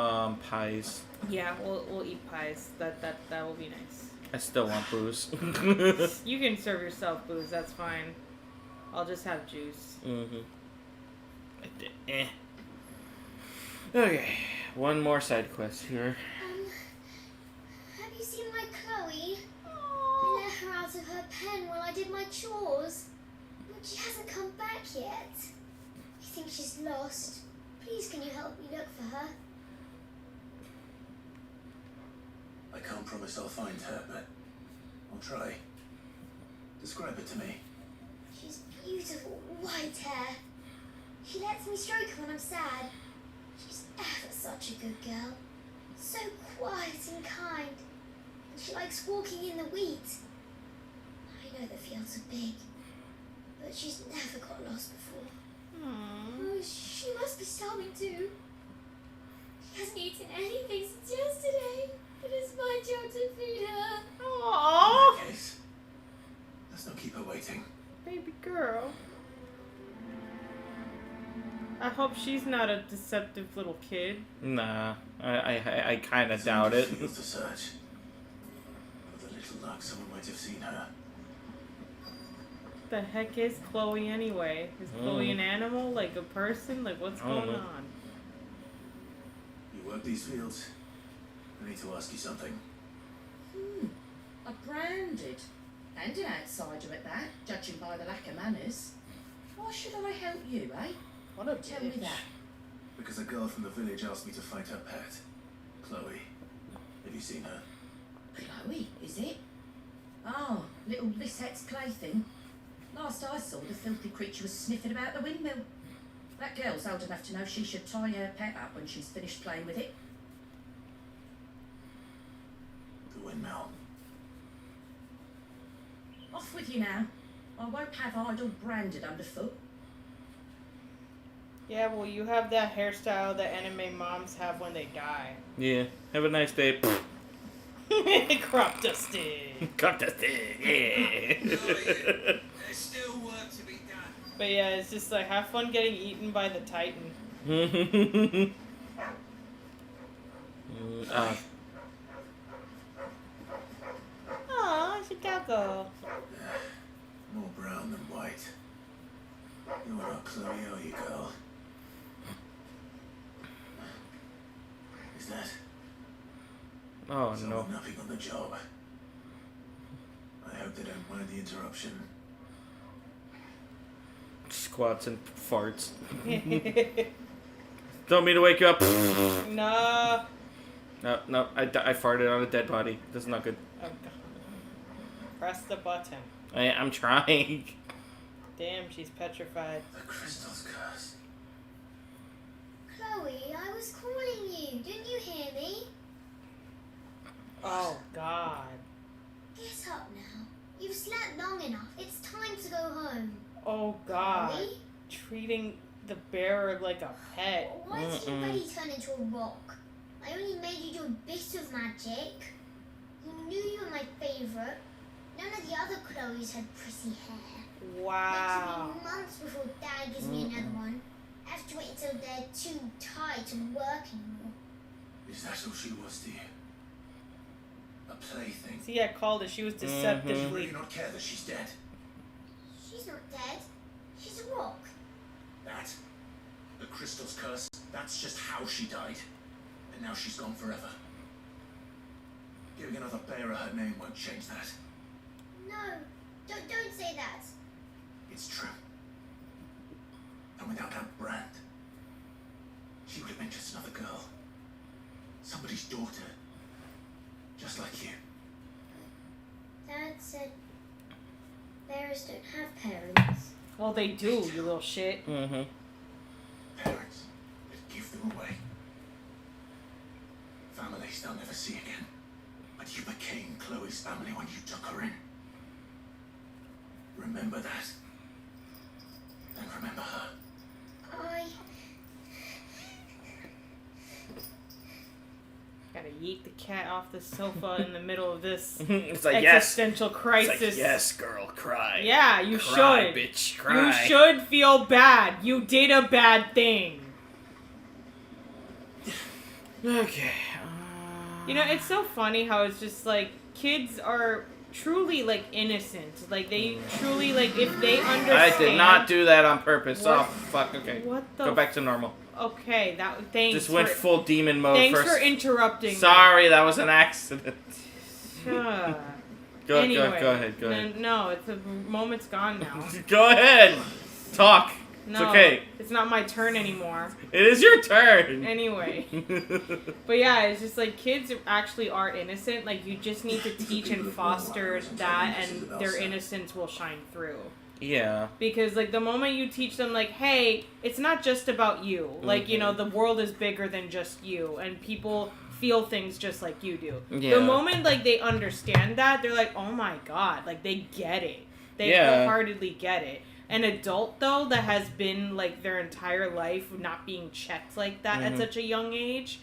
pies. Yeah, we'll eat pies. That will be nice. I still want booze. You can serve yourself booze. That's fine. I'll just have juice. Okay, one more side quest here. Have you seen my Chloe? I let her out of her pen while I did my chores. But she hasn't come back yet. I think she's lost. Please, can you help me look for her? I can't promise I'll find her, but I'll try. Describe it to me. She's beautiful, white hair. She lets me stroke her when I'm sad. She's ever such a good girl. So quiet and kind. And she likes walking in the wheat. I know the fields are big, but she's never got lost before. Oh, she must be starving too. She hasn't eaten anything since yesterday. It is my job to feed her. Aww. In that case, let's not keep her waiting. Baby girl. I hope she's not a deceptive little kid. Nah, I kind of doubt it. To search. With a little luck, someone might have seen her. The heck is Chloe anyway? Is Chloe an animal? Like a person? Like what's going on? You work these fields? I need to ask you something. A branded and an outsider at that, judging by the lack of manners. Why should I help you, eh? What a Tell me that. Because a girl from the village asked me to fight her pet, Chloe. Have you seen her? Chloe, is it? Oh, little Lisette's plaything. Last I saw, the filthy creature was sniffing about the windmill. That girl's old enough to know she should tie her pet up when she's finished playing with it. The windmill. Off with you now. I won't have idle branded underfoot. Yeah, well, you have that hairstyle that anime moms have when they die. Yeah, have a nice day. Crop dusting. Crop dusting, yeah. There's still work to be done. But yeah, it's just like, have fun getting eaten by the Titan. Aw, Chicago. More brown than white. You're not Chloe, are you, girl? Is that? Oh no. Someone napping on the job. I hope they don't mind the interruption. Squats and farts. Don't mean to wake you up. No. No, I farted on a dead body. That's not good. Oh, God. Press the button. I'm trying. Damn, she's petrified. The crystal's cursed. Chloe, I was calling you. Didn't you hear me? Oh, God. Get up now. You've slept long enough. It's time to go home. Oh God. Chloe? Treating the bear like a pet. Why did you already turn into a rock? I only made you do a bit of magic. You knew you were my favourite. None of the other Chloes had pretty hair. Wow. It took me months before Dad gives me another one. I have to wait until they're too tired to work anymore. Is that all she was to you? A plaything? See, I called it. She was deceptively. You do not care that she's dead? She's not dead. She's a rock. That? The crystal's curse? That's just how she died. And now she's gone forever. Giving another bearer her name won't change that. No, don't say that. It's true. And without that brand, she would have been just another girl. Somebody's daughter. Just like you. Dad said bears don't have parents. Well, they do, you little shit. Mm-hmm. Parents that give them away. Families they'll never see again. But you became Chloe's family when you took her in. Remember that. And remember her. Gotta yeet the cat off the sofa in the middle of this It's like, existential crisis. It's like, yes, girl, cry. Yeah, you Cry, should. bitch, cry. You should feel bad. You did a bad thing. Okay. You know, it's so funny how it's just like kids are truly like innocent. Like they truly like if they understand. I did not do that on purpose. What? Oh fuck. Okay. What the Go back to normal. Okay, thanks. Just went full demon mode Thanks first. for interrupting. Sorry, that was an accident. Go ahead. Go ahead. No, it's the moment's gone now. Go ahead. Talk. No, it's okay. It's not my turn anymore. It is your turn. Anyway. But yeah, it's just like kids actually are innocent. Like you just need to teach and foster that and their innocence will shine through. Yeah. Because like the moment you teach them like, hey, it's not just about you. Like, you know, the world is bigger than just you and people feel things just like you do. Yeah. The moment like they understand that, they're like, oh my god, like they get it. They Yeah. wholeheartedly get it. An adult though that has been like their entire life not being checked like that at such a young age,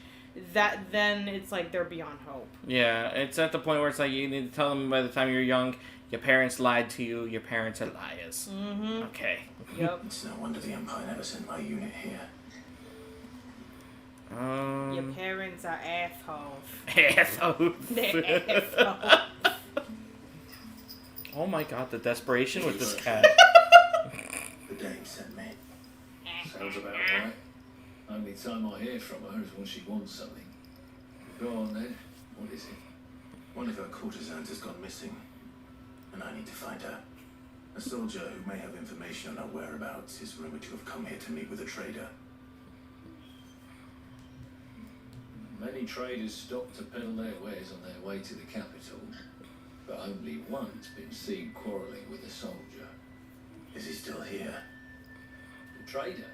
that then it's like they're beyond hope. Yeah, it's at the point where it's like you need to tell them by the time you're young, your parents lied to you, your parents are liars. Mm-hmm. Okay. Yep. It's no wonder the Empire never sent my unit here. Your parents are assholes. Assholes. They're assholes. Oh my god, the desperation with this cat. The dame sent me. Sounds about right. Only time I hear from her is when she wants something. Go on then. What is it? One of her courtesans has gone missing, and I need to find her. A soldier who may have information on her whereabouts is rumored to have come here to meet with a trader. Many traders stop to peddle their wares on their way to the capital, but only one's been seen quarrelling with a soldier. Is he still here? The trader?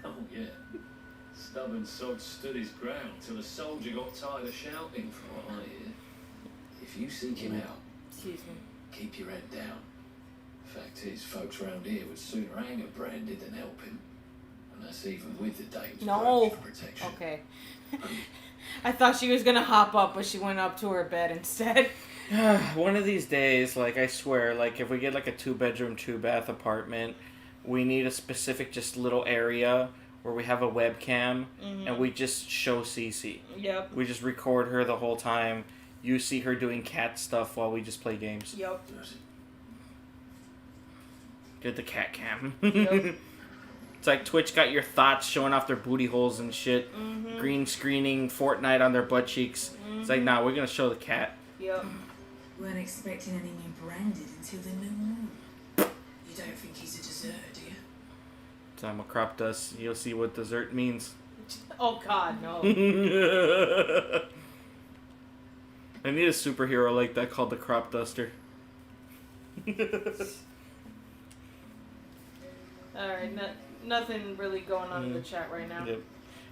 Oh yeah. Stubborn sod stood his ground till the soldier got tired of shouting, from what I hear. If you seek him out, Excuse me. keep your head down. Fact is, folks round here would sooner hang a branded than help him. And that's even with the dame's No. protection. Okay. I thought she was gonna hop up, but she went up to her bed instead. One of these days, like, I swear, like, if we get, like, a 2-bedroom, 2-bath apartment, we need a specific just little area where we have a webcam, and we just show Cece. Yep. We just record her the whole time. You see her doing cat stuff while we just play games. Yep. Get the cat cam. Yep. It's like Twitch got your thoughts showing off their booty holes and shit. Green screening Fortnite on their butt cheeks. It's like, nah, we're gonna show the cat. Yep. Weren't expecting any new branded until the new moon. You don't think he's a deserter, do you? Time of crop dust, you'll see what dessert means. Oh god, no. I need a superhero like that called the Crop Duster. Alright, nothing really going on in the chat right now. Yep.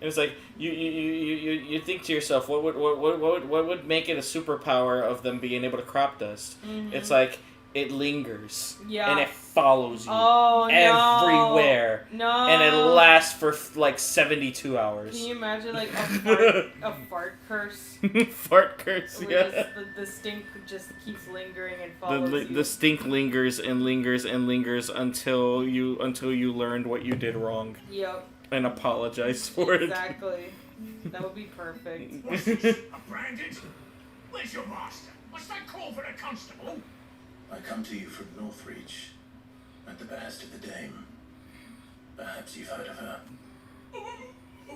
And it's like you think to yourself, what would make it a superpower of them being able to crop dust? It's like it lingers. Yeah. And it follows you Oh, everywhere. No. And it lasts for like 72 hours. Can you imagine like a fart curse? Fart curse, Where yeah. just the stink just keeps lingering and follows you. The stink lingers and lingers and lingers until you learned what you did wrong. Yep. And apologize for it. Exactly. That would be perfect. What's this? A branded? Where's your master? What's that call for the constable? I come to you from Northreach, at the behest of the Dame. Perhaps you've heard of her.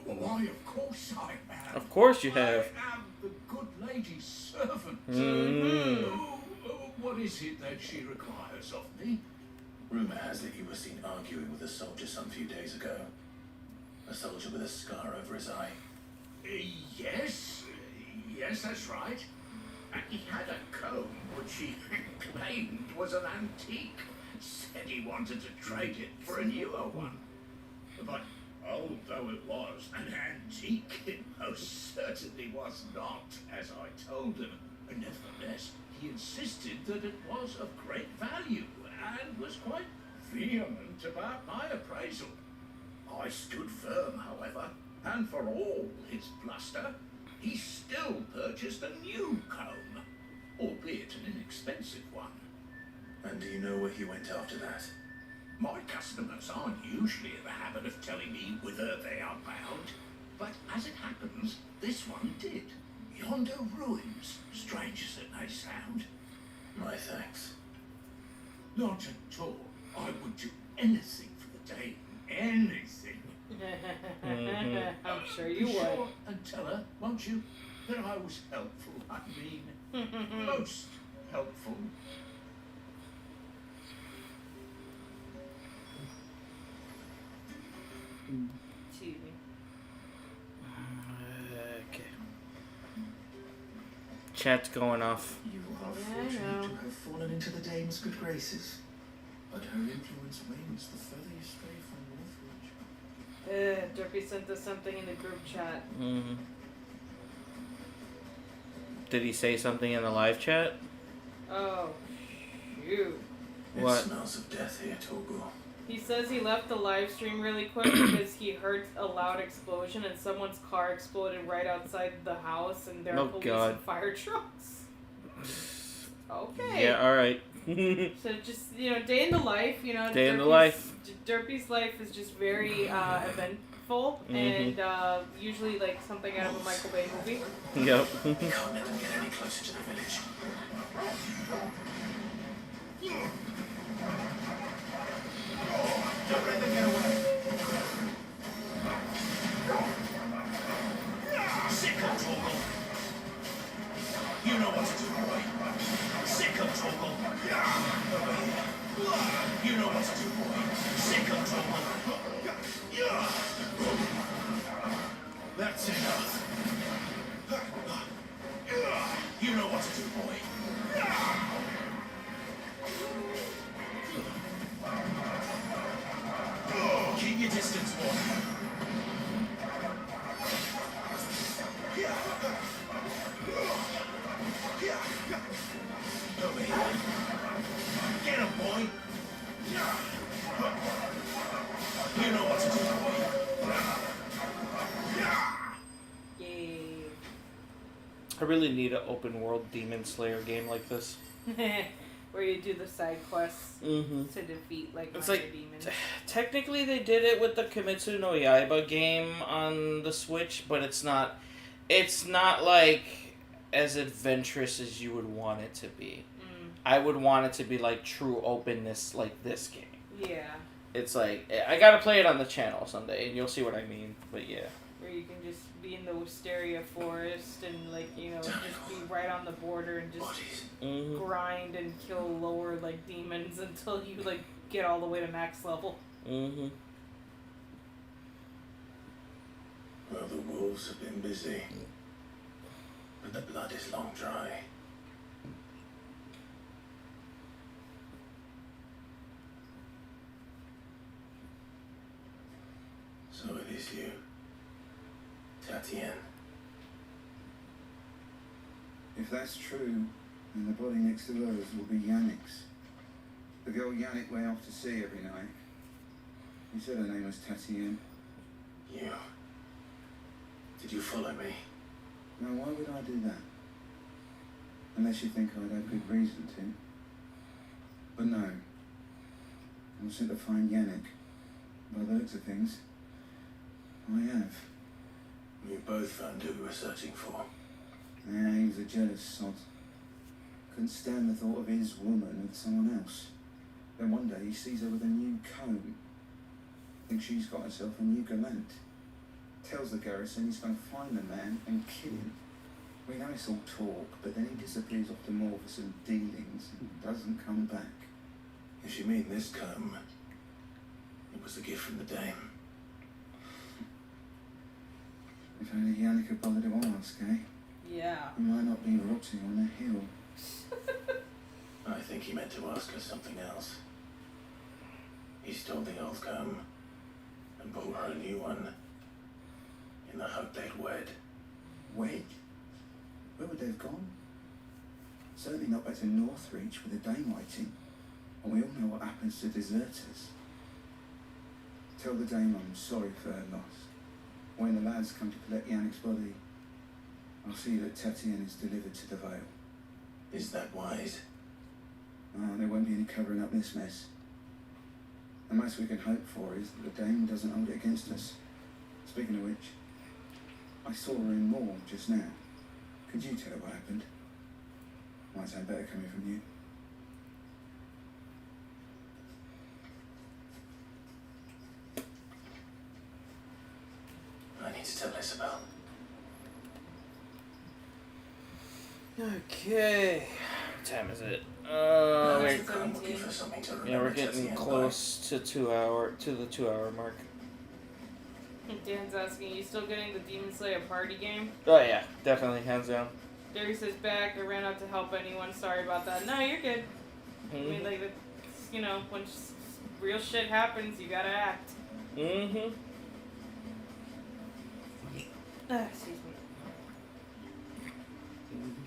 Why, of course I have. Of course you have. I am the good lady's servant. Mm. What is it that she requires of me? Rumour has it you were seen arguing with a soldier some few days ago. A soldier with a scar over his eye. Yes, that's right. And he had a comb which he claimed was an antique. Said he wanted to trade it for a newer one. But although it was an antique, it most certainly was not, as I told him. Nevertheless, he insisted that it was of great value and was quite vehement about my appraisal. I stood firm, however, and for all his bluster, he still purchased a new comb, albeit an inexpensive one. And do you know where he went after that? My customers aren't usually in the habit of telling me whither they are bound, but as it happens, this one did. Yonder ruins, strange as it may sound. My thanks. Not at all. I would do anything for the Dame. Anything. I'm sure you Be would. sure and tell her, won't you, that I was helpful. I mean, most helpful. Excuse me. Okay. Chat's going off. You are Yeah, I fortunate know. to have fallen into the Dame's good graces. But her influence wanes the further you stray from Northreach. Derpy sent us something in the group chat. Mm-hmm. Did he say something in the live chat? Oh, shoot. What? It smells of death here, Togo. He says he left the live stream really quick because he heard a loud explosion and someone's car exploded right outside the house and there are Oh, police God. and fire trucks. Okay. Yeah, alright. So just, day in the life, Day in the Derpy's- life. Derpy's life is just very eventful and usually like something out of a Michael Bay movie. Yep. We can't let them get any closer to the village. Don't let them get away. Sick of Toggle. You know what to do, boy. Sick of Toggle. Over here. You know what to do, boy. Sick of Toggle. That's enough. You know what to do, boy. Keep your distance, boy. Over here. Get him, boy. You know what to do, boy. Yay. I really need an open world Demon Slayer game like this. Where you do the side quests Mhm. to defeat like It's minor like demons. technically they did it with the Kimetsu no Yaiba game on the Switch, but it's not like as adventurous as you would want it to be. I would want it to be like true openness like this game. Yeah. It's like I gotta play it on the channel someday and you'll see what I mean. But yeah. Where you can just be in the Wisteria forest and just be right on the border and just grind and kill lower demons until you get all the way to max level. Mm-hmm. Well, the wolves have been busy, but the blood is long dry. So it is you, Tatienne. If that's true, then the body next to hers will be Yannick's. The girl Yannick went off to sea every night. He said her name was Tatienne. You... Did you follow me? Now, why would I do that? Unless you think I'd have good reason to. But no. I was sent to find Yannick. By the looks of things, I have. You both found who we were searching for. Yeah, he was a jealous sod. Couldn't stand the thought of his woman with someone else. Then one day he sees her with a new comb. Thinks she's got herself a new gallant. Tells the garrison he's going to find the man and kill him. We know it's all talk, but then he disappears off to more for some dealings and doesn't come back. If you mean this comb, it was the gift from the Dame. If only Yannick had bothered to ask, eh? Yeah. He might not be rotting on a hill. I think he meant to ask her something else. He stole the old comb and bought her a new one in the hope they'd wed. Wed? Where would they have gone? Certainly not back to Northreach with a Dame waiting. And we all know what happens to deserters. Tell the Dame I'm sorry for her loss. When the lads come to collect Yannick's body, I'll see that Tatienne is delivered to the Vale. Is that wise? Oh, there won't be any covering up this mess. The most we can hope for is that the Dame doesn't hold it against us. Speaking of which, I saw her in Moor just now. Could you tell her what happened? Might sound better coming from you. I need to tell Isabelle. Okay. What time is it? I'm looking for something to remember. Yeah, we're getting close to the 2 hour mark. Dan's asking, you still getting the Demon Slayer party game? Oh yeah, definitely, hands down. Derry says back, I ran out to help anyone, sorry about that. No, you're good. I mean, like, it's, you know, when real shit happens, you gotta act. Mm-hmm. Excuse me.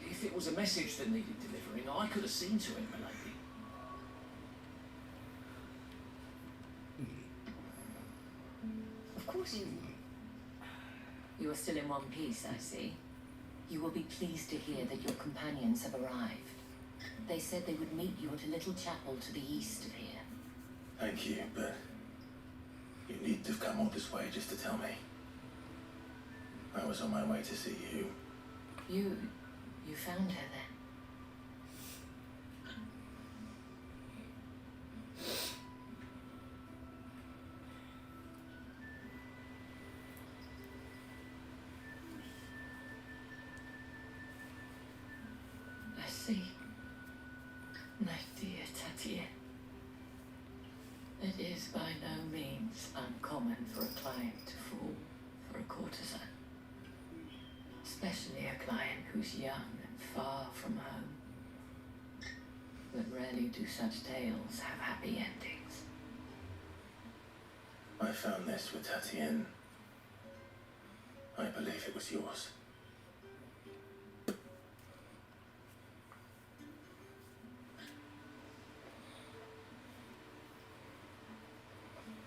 If it was a message that needed delivering, I could have seen to it, my lady. Of course you. You are still in one piece, I see. You will be pleased to hear that your companions have arrived. They said they would meet you at a little chapel to the east of here. Thank you, but you needn't have come all this way just to tell me. I was on my way to see you. You found her then? I see. My dear Tatienne. It is by no means uncommon for a client to fall for a courtesan. Especially a client who's young and far from home. But rarely do such tales have happy endings. I found this with Tatienne. I believe it was yours.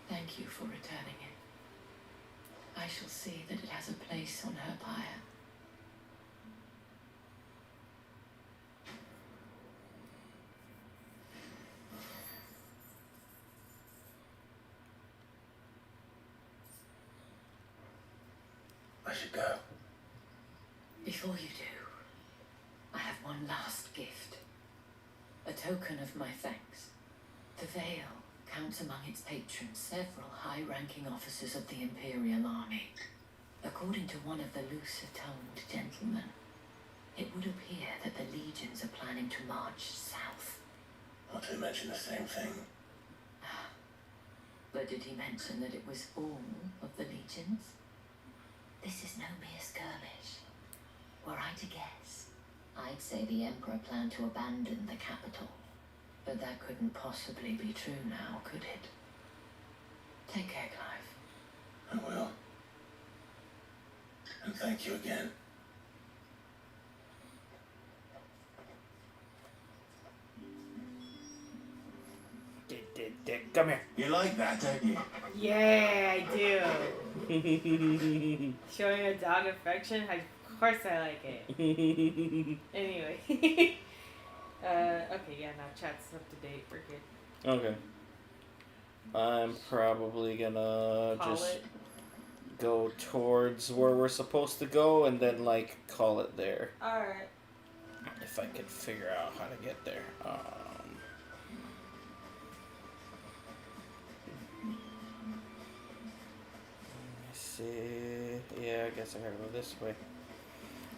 Thank you for returning it. I shall see that it has a place on her pyre. I should go. Before you do, I have one last gift. A token of my thanks. The Vale counts among its patrons several high-ranking officers of the Imperial Army. According to one of the looser-toned gentlemen, it would appear that the legions are planning to march south. Not to mention the same thing. But did he mention that it was all of the legions? This is no mere skirmish. Were I to guess, I'd say the Emperor planned to abandon the capital. But that couldn't possibly be true now, could it? Take care, Clive. I will. And thank you again. Come here. You like that, don't you? Yeah, I do. Showing a dog affection? Of course I like it. Anyway. Okay, yeah, now chat's up to date. We're good. Okay. I'm probably gonna Call just it. go towards where we're supposed to go and then, like, call it there. Alright. If I can figure out how to get there. Let's see. Yeah, I guess I gotta go this way.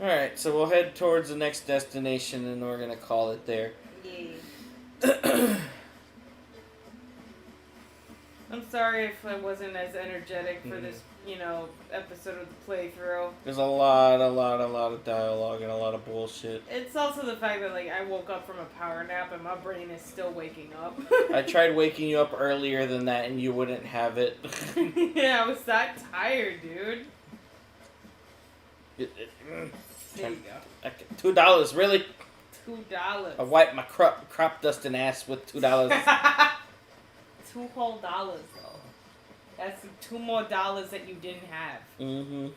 Alright, so we'll head towards the next destination and we're gonna call it there. Yeah. I'm sorry if I wasn't as energetic for this, episode of the playthrough. There's a lot of dialogue and a lot of bullshit. It's also the fact that, I woke up from a power nap and my brain is still waking up. I tried waking you up earlier than that and you wouldn't have it. Yeah, I was that tired, dude. There you go. $2, really? $2. I wiped my crop dusting ass with $2. $2 whole dollars, though. That's $2 more that you didn't have. Mm-hmm.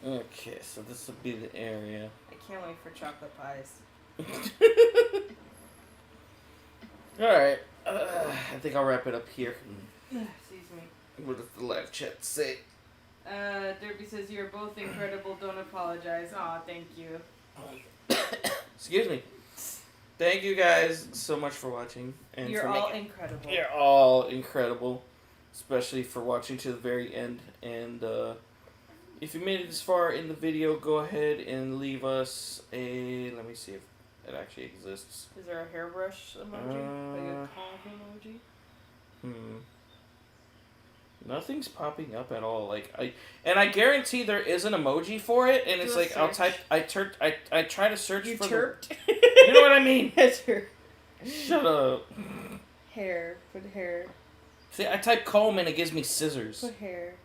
Okay, so this will be the area. I can't wait for chocolate pies. Alright. I think I'll wrap it up here. Excuse me. What does the live chat say? Derby says, "You're both incredible. Don't apologize." Aw, thank you. Excuse me. Thank you guys so much for watching. And You're for all incredible. You're all incredible. Especially for watching to the very end. And if you made it this far in the video, go ahead and leave us a... Let me see if it actually exists. Is there a hairbrush emoji? Like a palm emoji? Nothing's popping up at all. I guarantee there is an emoji for it, and it's like I'll type. I try to search. You for chirped. You know what I mean? Shut up. Hair. Put hair. See, I type comb and it gives me scissors. Put hair.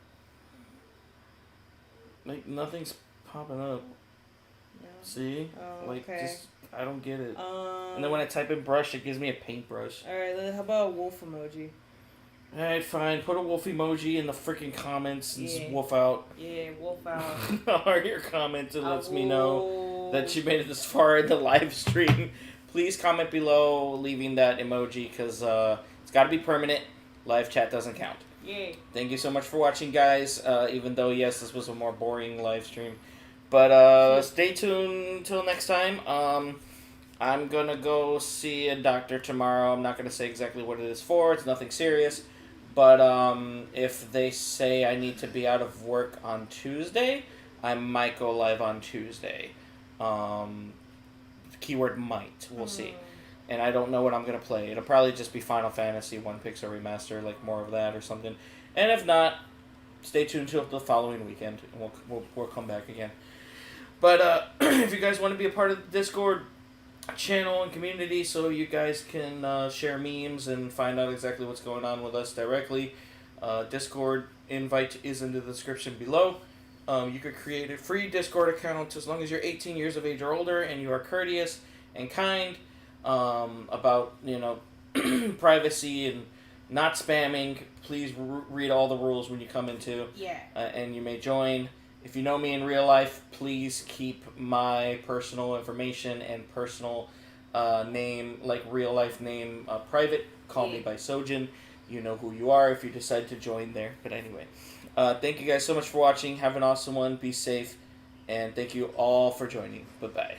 Nothing's popping up. No. See? Oh, okay. I don't get it. And then when I type in brush, it gives me a paintbrush. Alright, how about a wolf emoji? Alright, fine. Put a wolf emoji in the freaking comments and Yeah. wolf out. Yeah, wolf out. Or your comment that lets me know that you made it this far in the live stream. Please comment below leaving that emoji because it's got to be permanent. Live chat doesn't count. Yay. Thank you so much for watching, guys. Even though, yes, this was a more boring live stream. But stay tuned till next time. I'm going to go see a doctor tomorrow. I'm not going to say exactly what it is for. It's nothing serious. But if they say I need to be out of work on Tuesday, I might go live on Tuesday. Keyword might. We'll see. And I don't know what I'm going to play. It'll probably just be Final Fantasy 1 Pixel Remaster, like more of that or something. And if not, stay tuned till the following weekend, and we'll come back again. But if you guys want to be a part of the Discord channel and community so you guys can share memes and find out exactly what's going on with us directly, Discord invite is in the description below. You could create a free Discord account as long as you're 18 years of age or older and you are courteous and kind about, privacy and not spamming. Please read all the rules when you come into. Yeah. And you may join. If you know me in real life, please keep my personal information and personal name, like real life name, private. Call me by Sojan. You know who you are if you decide to join there. But anyway, thank you guys so much for watching. Have an awesome one. Be safe. And thank you all for joining. Bye-bye.